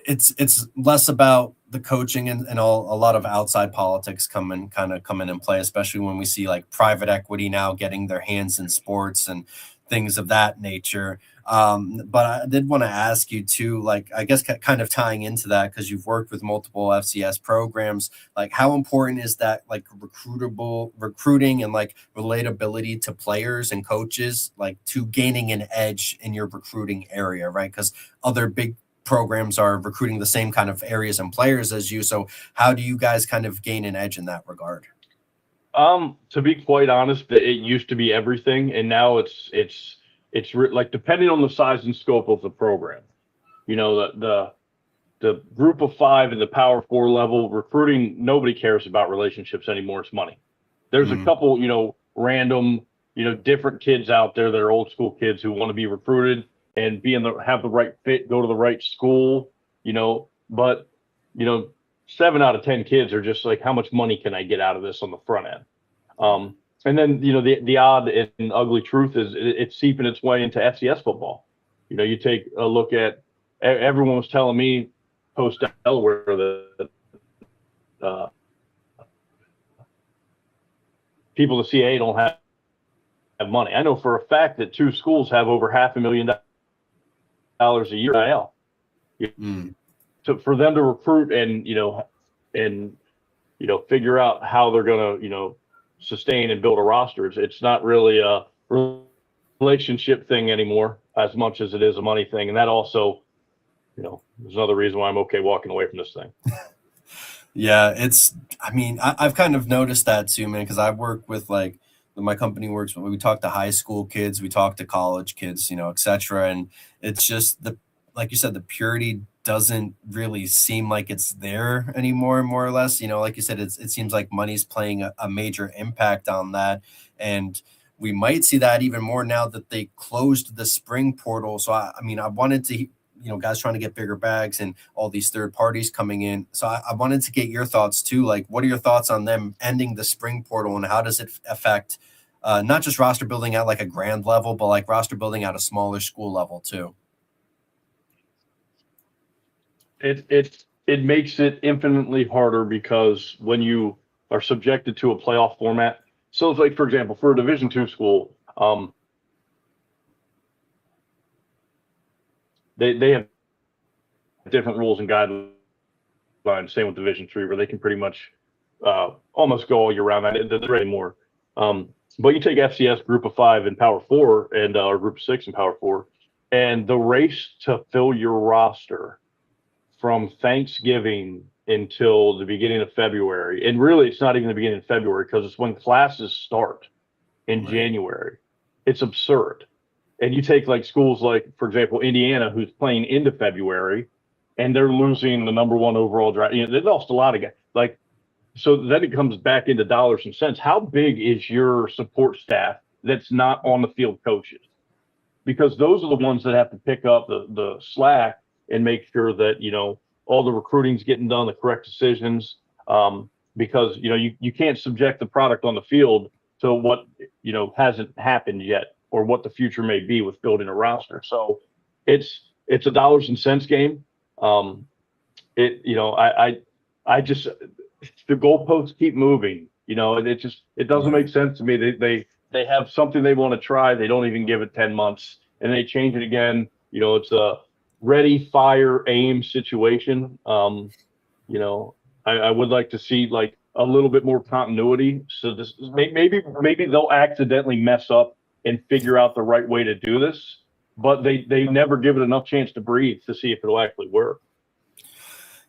it's less about the coaching and a lot of outside politics come in and play, especially when we see like private equity now getting their hands in sports and things of that nature. But I did want to ask you too, like, I guess kind of tying into that, because you've worked with multiple FCS programs, like how important is that, like recruiting and like relatability to players and coaches, like to gaining an edge in your recruiting area, right? Because other big programs are recruiting the same kind of areas and players as you. So how do you guys kind of gain an edge in that regard? To be quite honest, it used to be everything, and now it's like, depending on the size and scope of the program, the group of 5 and the Power 4 level recruiting, nobody cares about relationships anymore. It's money. There's a couple, random, different kids out there that are old school kids who want to be recruited and have the right fit, go to the right school, but 7 out of 10 kids are just like, how much money can I get out of this on the front end? And then, the odd and ugly truth is it's seeping its way into FCS football. You take a look at, everyone was telling me post Delaware that people at the CAA don't have money. I know for a fact that 2 schools have over $500,000 a year NIL. For them to recruit and figure out how they're going to sustain and build a roster, it's not really a relationship thing anymore as much as it is a money thing. And that also, there's another reason why I'm okay walking away from this thing. Yeah, I've kind of noticed that too, man, because I work with, like, my company works, we talk to high school kids, we talk to college kids, etc. And it's just like you said, the purity doesn't really seem like it's there anymore, more or less. Like you said, it seems like money's playing a major impact on that. And we might see that even more now that they closed the spring portal. So, I wanted to, guys trying to get bigger bags and all these third parties coming in. So I wanted to get your thoughts too. Like, what are your thoughts on them ending the spring portal, and how does it affect not just roster building at like a grand level, but like roster building at a smaller school level too? It makes it infinitely harder, because when you are subjected to a playoff format, so it's like, for example, for a Division II school, they have different rules and guidelines. Same with Division III, where they can pretty much almost go all year round. They're ready more. But you take FCS Group of 5 and Power 4, and or Group of 6 and Power 4, and the race to fill your roster from Thanksgiving until the beginning of February. And really, it's not even the beginning of February, because it's when classes start in January. It's absurd. And you take like schools like, for example, Indiana, who's playing into February, and they're losing the number 1 overall draft. They lost a lot of guys. So then it comes back into dollars and cents. How big is your support staff that's not on the field coaches? Because those are the ones that have to pick up the slack and make sure that, all the recruiting's getting done, the correct decisions, because, you can't subject the product on the field to what, hasn't happened yet. or what the future may be with building a roster. So it's a dollars and cents game. I just the goalposts keep moving. It doesn't make sense to me. They have something they want to try. They don't even give it 10 months, and they change it again. It's a ready, fire, aim situation. I would like to see like a little bit more continuity. So this maybe they'll accidentally mess up and figure out the right way to do this, but they never give it enough chance to breathe to see if it'll actually work.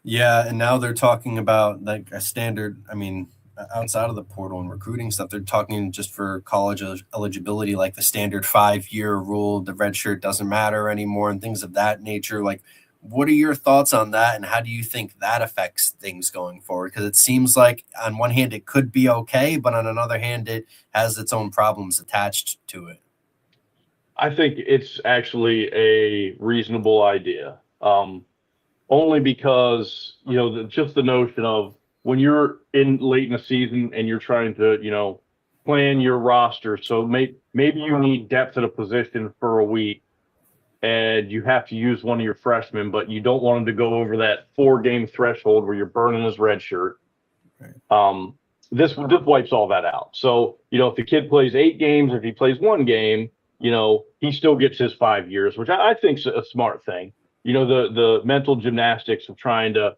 Yeah, and now they're talking about like a standard. I mean, outside of the portal and recruiting stuff, they're talking just for college eligibility, like the standard 5-year rule. The red shirt doesn't matter anymore, and things of that nature. Like, what are your thoughts on that, and how do you think that affects things going forward? Because it seems like on one hand it could be okay, but on another hand it has its own problems attached to it. I think it's actually a reasonable idea. Only because, just the notion of when you're late in the season and you're trying to, plan your roster. So maybe you need depth at a position for a week and you have to use one of your freshmen, but you don't want him to go over that 4-game threshold where you're burning his red shirt. Right. This wipes all that out. So, if the kid plays 8 games, if he plays 1 game, he still gets his 5 years, which I think is a smart thing. The mental gymnastics of trying to,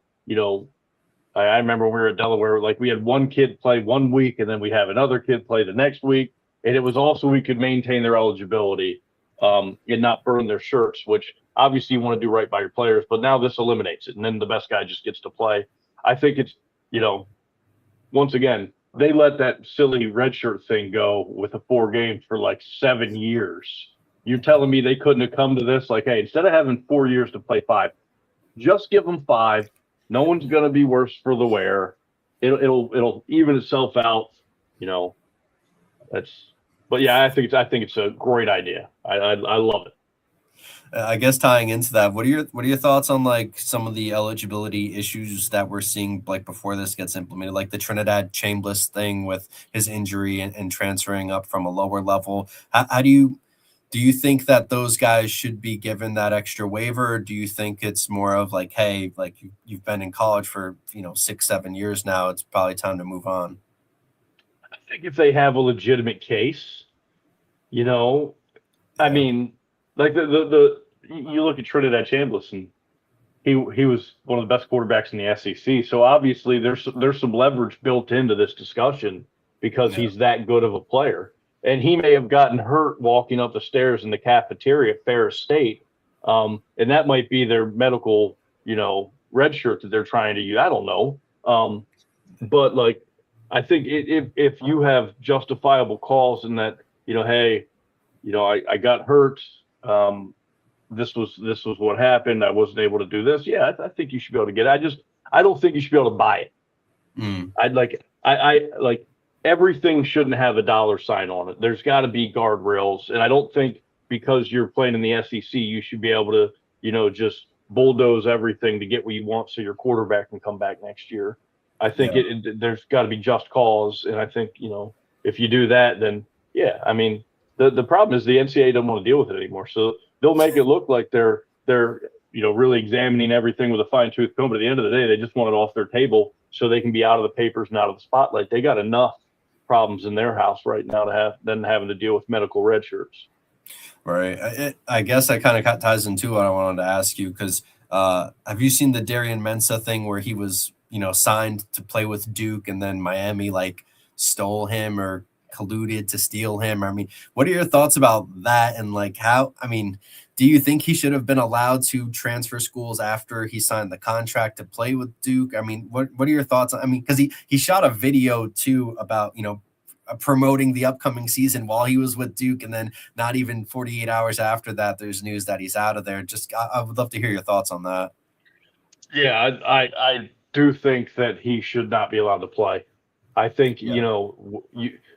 I remember when we were at Delaware, like we had one kid play 1 week and then we have another kid play the next week. And it was also, we could maintain their eligibility and not burn their shirts, which obviously you want to do right by your players, but now this eliminates it. And then the best guy just gets to play. I think it's, once again, they let that silly redshirt thing go with the 4 games for like 7 years. You're telling me they couldn't have come to this like, hey, instead of having 4 years to play 5, just give them 5. No one's going to be worse for the wear. It'll even itself out. But yeah, I think it's a great idea. I love it. I guess tying into that, what are your thoughts on like some of the eligibility issues that we're seeing like before this gets implemented, like the Trinidad Chambliss thing with his injury and transferring up from a lower level? How do you think that those guys should be given that extra waiver? Or do you think it's more of like, hey, like you've been in college for 6-7 years now, it's probably time to move on? I think if they have a legitimate case, I mean, like you look at Trinidad Chambliss and he was one of the best quarterbacks in the SEC. So obviously there's some leverage built into this discussion because he's that good of a player. And he may have gotten hurt walking up the stairs in the cafeteria at Ferris State. And that might be their medical, red shirt that they're trying to use. I don't know. But like, I think if you have justifiable cause in that, hey, I got hurt. This was what happened. I wasn't able to do this. Yeah, I think you should be able to get it. I don't think you should be able to buy it. I like everything shouldn't have a dollar sign on it. There's got to be guardrails. And I don't think because you're playing in the SEC, you should be able to, just bulldoze everything to get what you want so your quarterback can come back next year. I think there's got to be just cause. And I think, if you do that, then, yeah, I mean, the problem is the NCAA doesn't want to deal with it anymore. So they'll make it look like they're really examining everything with a fine-tooth comb. But at the end of the day, they just want it off their table so they can be out of the papers and out of the spotlight. They got enough problems in their house right now than having to deal with medical red shirts. Right. I guess that kind of ties into what I wanted to ask you, because have you seen the Darian Mensah thing where he was, signed to play with Duke and then Miami like stole him or colluded to steal him? I mean, what are your thoughts about that? And like do you think he should have been allowed to transfer schools after he signed the contract to play with Duke? I mean, what are your thoughts? I mean, because he shot a video too about, promoting the upcoming season while he was with Duke, and then not even 48 hours after that, there's news that he's out of there. I would love to hear your thoughts on that. Yeah, I do think that he should not be allowed to play. I think,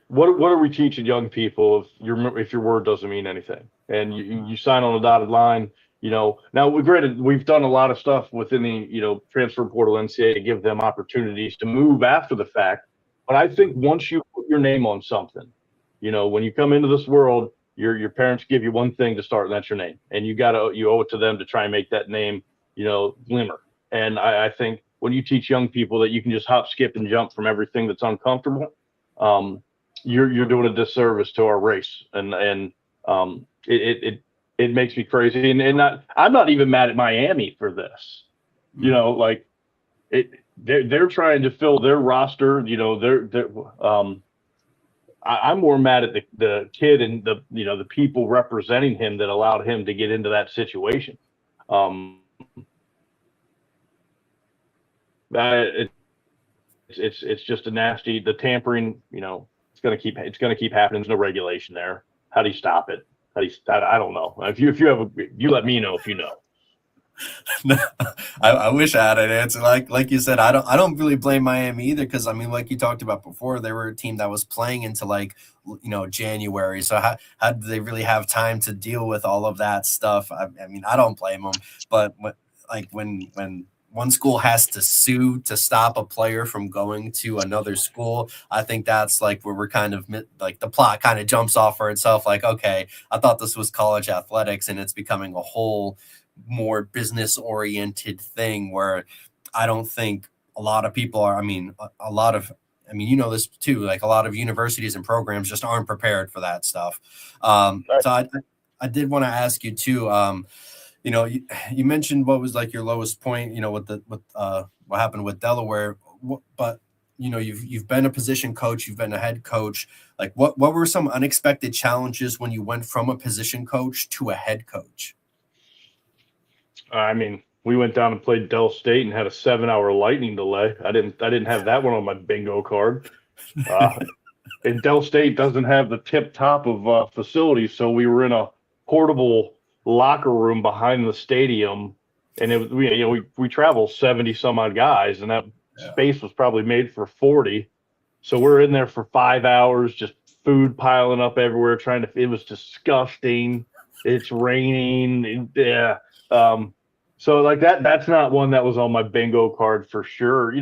what are we teaching young people if your word doesn't mean anything and you sign on a dotted line, now we've done a lot of stuff within the, transfer portal NCAA to give them opportunities to move after the fact. But I think once you put your name on something, when you come into this world, your parents give you one thing to start, and that's your name, and you owe it to them to try and make that name, glimmer. And I think when you teach young people that you can just hop, skip, and jump from everything that's uncomfortable, you're doing a disservice to our race, and it makes me crazy. And I'm not even mad at Miami for this, they're trying to fill their roster. I'm more mad at the kid and the people representing him that allowed him to get into that situation. It's just a nasty. The tampering, it's gonna keep happening. There's no regulation there. How do you stop it? I don't know. If you let me know if you know. No, I wish I had an answer. Like you said, I don't really blame Miami either, because I mean, like you talked about before, they were a team that was playing into January. So how do they really have time to deal with all of that stuff? I mean, I don't blame them, but when one school has to sue to stop a player from going to another school, I think that's where we're kind of the plot kind of jumps off for itself. Okay, I thought this was college athletics, and it's becoming a whole more business oriented thing where I don't think a lot of people are. This too, a lot of universities and programs just aren't prepared for that stuff. Right. So I did want to ask you too, you mentioned what was your lowest point, with what happened with Delaware, but you've been a position coach, you've been a head coach. What were some unexpected challenges when you went from a position coach to a head coach? I mean, we went down and played Del State and had a 7-hour lightning delay. I didn't have that one on my bingo card. And Del State doesn't have the tip top of facilities, so we were in a portable locker room behind the stadium, and we travel 70 some odd guys, and that space was probably made for 40. So we're in there for 5 hours, just food piling up everywhere. It was disgusting. It's raining. Yeah. So that's not one that was on my bingo card for sure.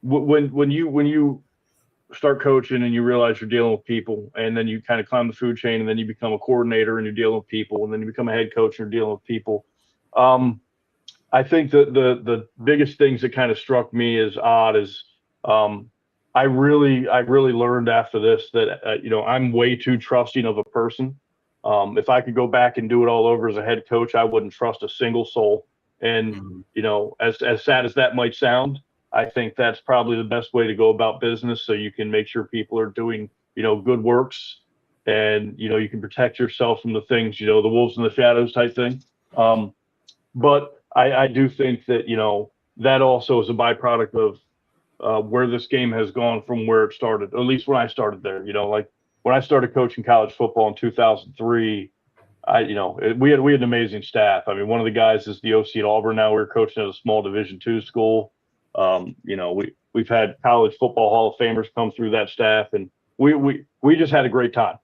When you start coaching and you realize you're dealing with people, and then you kind of climb the food chain, and then you become a coordinator and you're dealing with people, and then you become a head coach and you're dealing with people. I think that the biggest things that kind of struck me as odd is I really learned after this that I'm way too trusting of a person. If I could go back and do it all over as a head coach, I wouldn't trust a single soul. And, as sad as that might sound, I think that's probably the best way to go about business, so you can make sure people are doing, good works, and, you can protect yourself from the things, the wolves in the shadows type thing. But I do think that, that also is a byproduct of where this game has gone from where it started, at least when I started there. When I started coaching college football in 2003, we had an amazing staff. I mean, one of the guys is the OC at Auburn now. We're coaching at a small Division II school. We've had college football Hall of Famers come through that staff, and we just had a great time.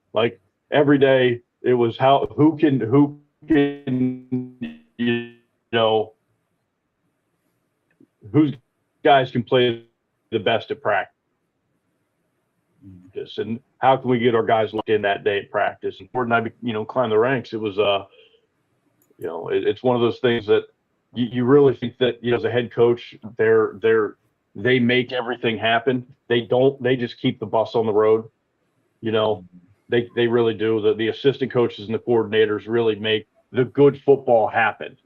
Every day it was who can whose guys can play the best at practice. And how can we get our guys locked in that day at practice? And Ford and I, climb the ranks. It was, it's one of those things that you really think that, as a head coach, they make everything happen. They just keep the bus on the road. They really do. The assistant coaches and the coordinators really make the good football happen.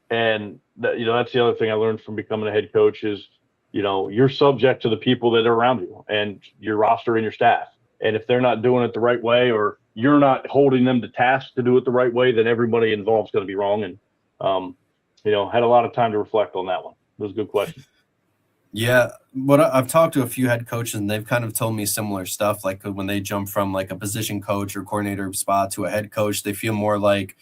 And that's the other thing I learned from becoming a head coach is, you're subject to the people that are around you and your roster and your staff. And if they're not doing it the right way, or you're not holding them to task to do it the right way, then everybody involved is going to be wrong. And, had a lot of time to reflect on that one. It was a good question. Yeah. But I've talked to a few head coaches, and they've kind of told me similar stuff. When they jump from a position coach or coordinator spot to a head coach, they feel more like,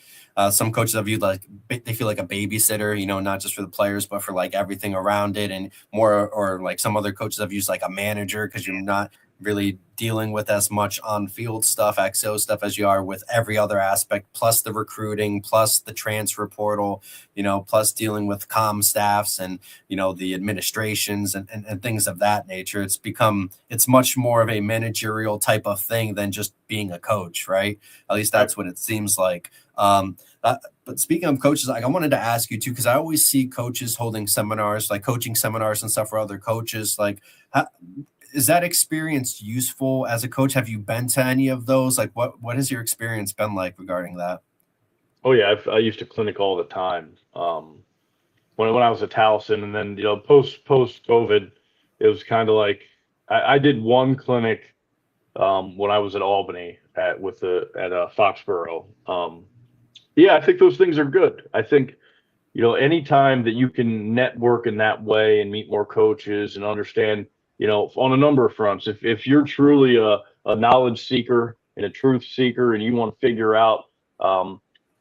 some coaches have viewed they feel like a babysitter, not just for the players, but for everything around it, and more, or some other coaches have used a manager, because you're not really dealing with as much on-field stuff, XO stuff as you are with every other aspect, plus the recruiting, plus the transfer portal, plus dealing with comm staffs and, the administrations and things of that nature. It's much more of a managerial type of thing than just being a coach, right? At least that's what it seems like. But speaking of coaches, I wanted to ask you too, because I always see coaches holding seminars, like coaching seminars and stuff for other coaches. Like, is that experience useful as a coach? Have you been to any of those? Like, what has your experience been like regarding that? Oh yeah, I used to clinic all the time. When I was at Towson, and then post COVID, it was kind of like I did one clinic when I was at Albany at Foxborough. Yeah, I think those things are good. I think anytime that you can network in that way and meet more coaches and understand. On a number of fronts, if you're truly a knowledge seeker and a truth seeker and you want to figure out,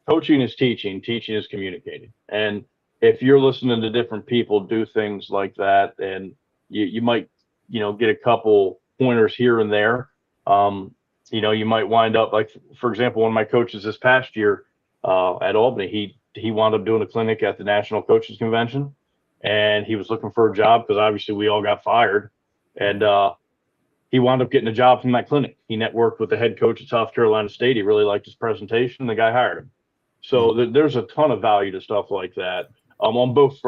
coaching is teaching is communicating. And if you're listening to different people do things like that, and you might, get a couple pointers here and there, you might wind up like, for example, one of my coaches this past year at Albany, he wound up doing a clinic at the National Coaches Convention, and he was looking for a job because obviously we all got fired. And he wound up getting a job from that clinic. He networked with the head coach at South Carolina State. He really liked his presentation, and the guy hired him. So there's a ton of value to stuff like that on both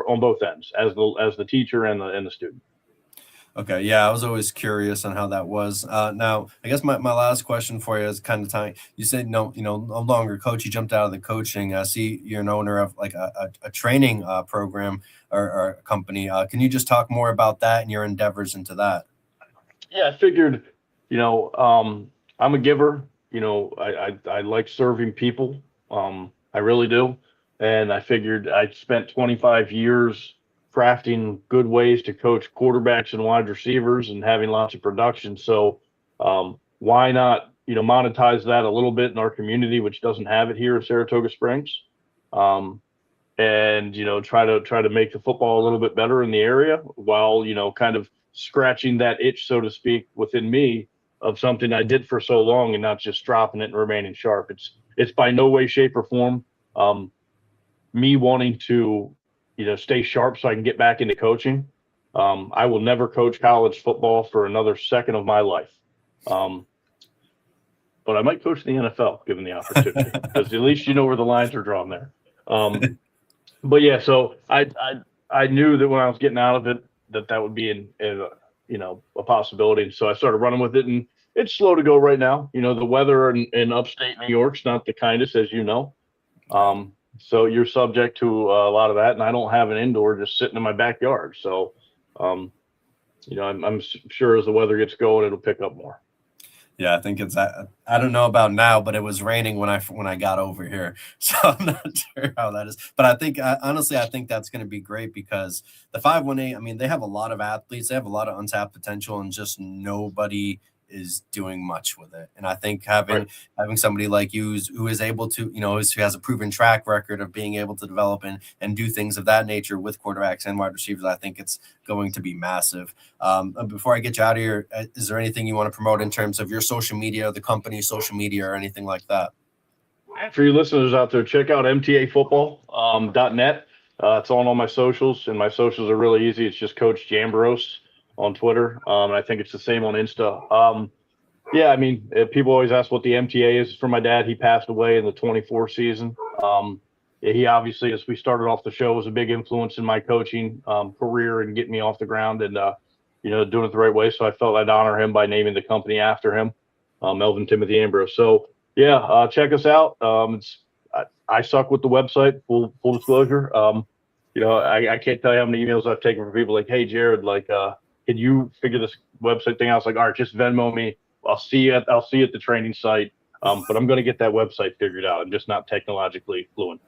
ends, as the teacher and the student. Okay, yeah, I was always curious on how that was. Now, I guess my last question for you is kind of tying. You said no longer coach. You jumped out of the coaching. I see you're an owner of like a training program or a company. Can you just talk more about that and your endeavors into that? Yeah, I figured, I'm a giver. I like serving people. I really do. And I figured I'd spent 25 years crafting good ways to coach quarterbacks and wide receivers and having lots of production. So why not, monetize that a little bit in our community, which doesn't have it here in Saratoga Springs, and try to make the football a little bit better in the area while kind of scratching that itch, so to speak, within me of something I did for so long and not just dropping it and remaining sharp. It's by no way, shape, or form me wanting to stay sharp so I can get back into coaching. I will never coach college football for another second of my life. But I might coach the NFL given the opportunity, because at least where the lines are drawn there. But yeah, so I knew that when I was getting out of it, that would be a possibility. And so I started running with it, and it's slow to go right now. The weather in upstate New York's not the kindest, as you know. So you're subject to a lot of that, and I don't have an indoor just sitting in my backyard. So, I'm sure as the weather gets going, it'll pick up more. Yeah, I think I don't know about now, but it was raining when I got over here. So I'm not sure how that is. But I think, honestly, I think that's going to be great, because the 518, they have a lot of athletes. They have a lot of untapped potential, and just nobody is doing much with it. And I think having somebody like you who is able to, who has a proven track record of being able to develop and do things of that nature with quarterbacks and wide receivers, I think it's going to be massive. Before I get you out of here, is there anything you want to promote in terms of your social media, the company's social media, or anything like that? For you listeners out there, check out mtafootball.net. It's on all my socials, and my socials are really easy. It's just Coach Ambrose on Twitter. I think it's the same on Insta. People always ask what the MTA is. For my dad, he passed away in the 24 season. He obviously, as we started off the show, was a big influence in my coaching career and getting me off the ground and, doing it the right way. So I felt I'd honor him by naming the company after him, Melvin Timothy Ambrose. So check us out. I suck with the website, full disclosure. I can't tell you how many emails I've taken from people like, hey, Jared, can you figure this website thing out? It's like, all right, just Venmo me. I'll see you at the training site. But I'm going to get that website figured out. I'm just not technologically fluent.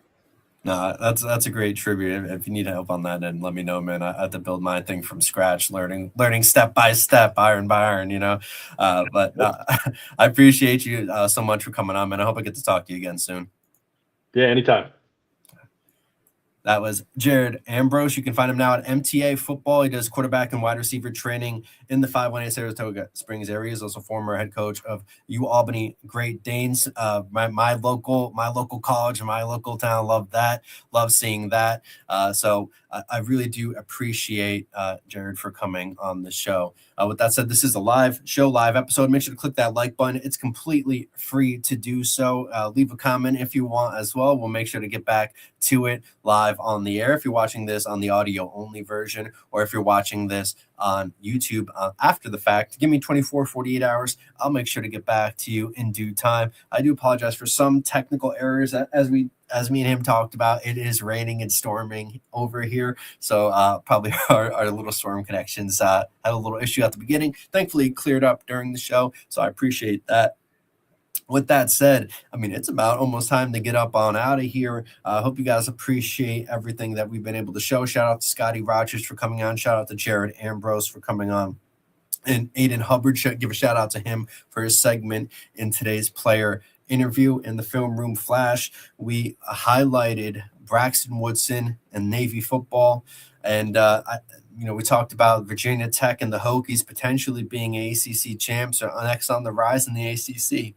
No, that's a great tribute. If you need help on that, then let me know, man. I have to build my thing from scratch, learning step by step, iron by iron, But I appreciate you so much for coming on, man. I hope I get to talk to you again soon. Yeah, anytime. That was Jared Ambrose. You can find him now at MTA Football. He does quarterback and wide receiver training in the 518 Saratoga Springs area. He's also former head coach of UAlbany Great Danes, my local college and my local town. Love that. Love seeing that. So I really do appreciate Jared for coming on the show. With that said, this is a live episode. Make sure to click that like button. It's completely free to do so. Leave a comment if you want as well. We'll make sure to get back to it live on the air if you're watching this on the audio only version, or if you're watching this on YouTube after the fact. Give me 24, 48 hours. I'll make sure to get back to you in due time. I do apologize for some technical errors as me and him talked about. It is raining and storming over here, so probably our little storm connections had a little issue at the beginning. Thankfully, it cleared up during the show, so I appreciate that. With that said, I mean, it's about almost time to get up on out of here. I hope you guys appreciate everything that we've been able to show. Shout out to Scottie Rodgers for coming on. Shout out to Jared Ambrose for coming on. And Aiden Hubbard, give a shout out to him for his segment in today's player interview. In the Film Room Flash, we highlighted Braxton Woodson and Navy football. And, we talked about Virginia Tech and the Hokies potentially being ACC champs or next on the rise in the ACC.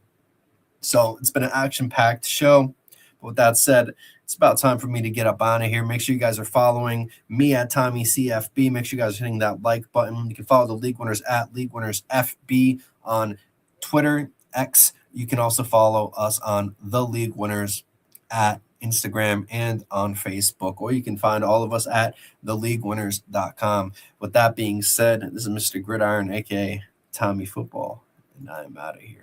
So it's been an action-packed show. But with that said, it's about time for me to get up out of here. Make sure you guys are following me at TommyCFB. Make sure you guys are hitting that like button. You can follow the League Winners at League Winners FB on Twitter, X. You can also follow us on The League Winners at Instagram and on Facebook. Or you can find all of us at theleaguewinners.com. With that being said, this is Mr. Gridiron, a.k.a. Tommy Football, and I'm out of here.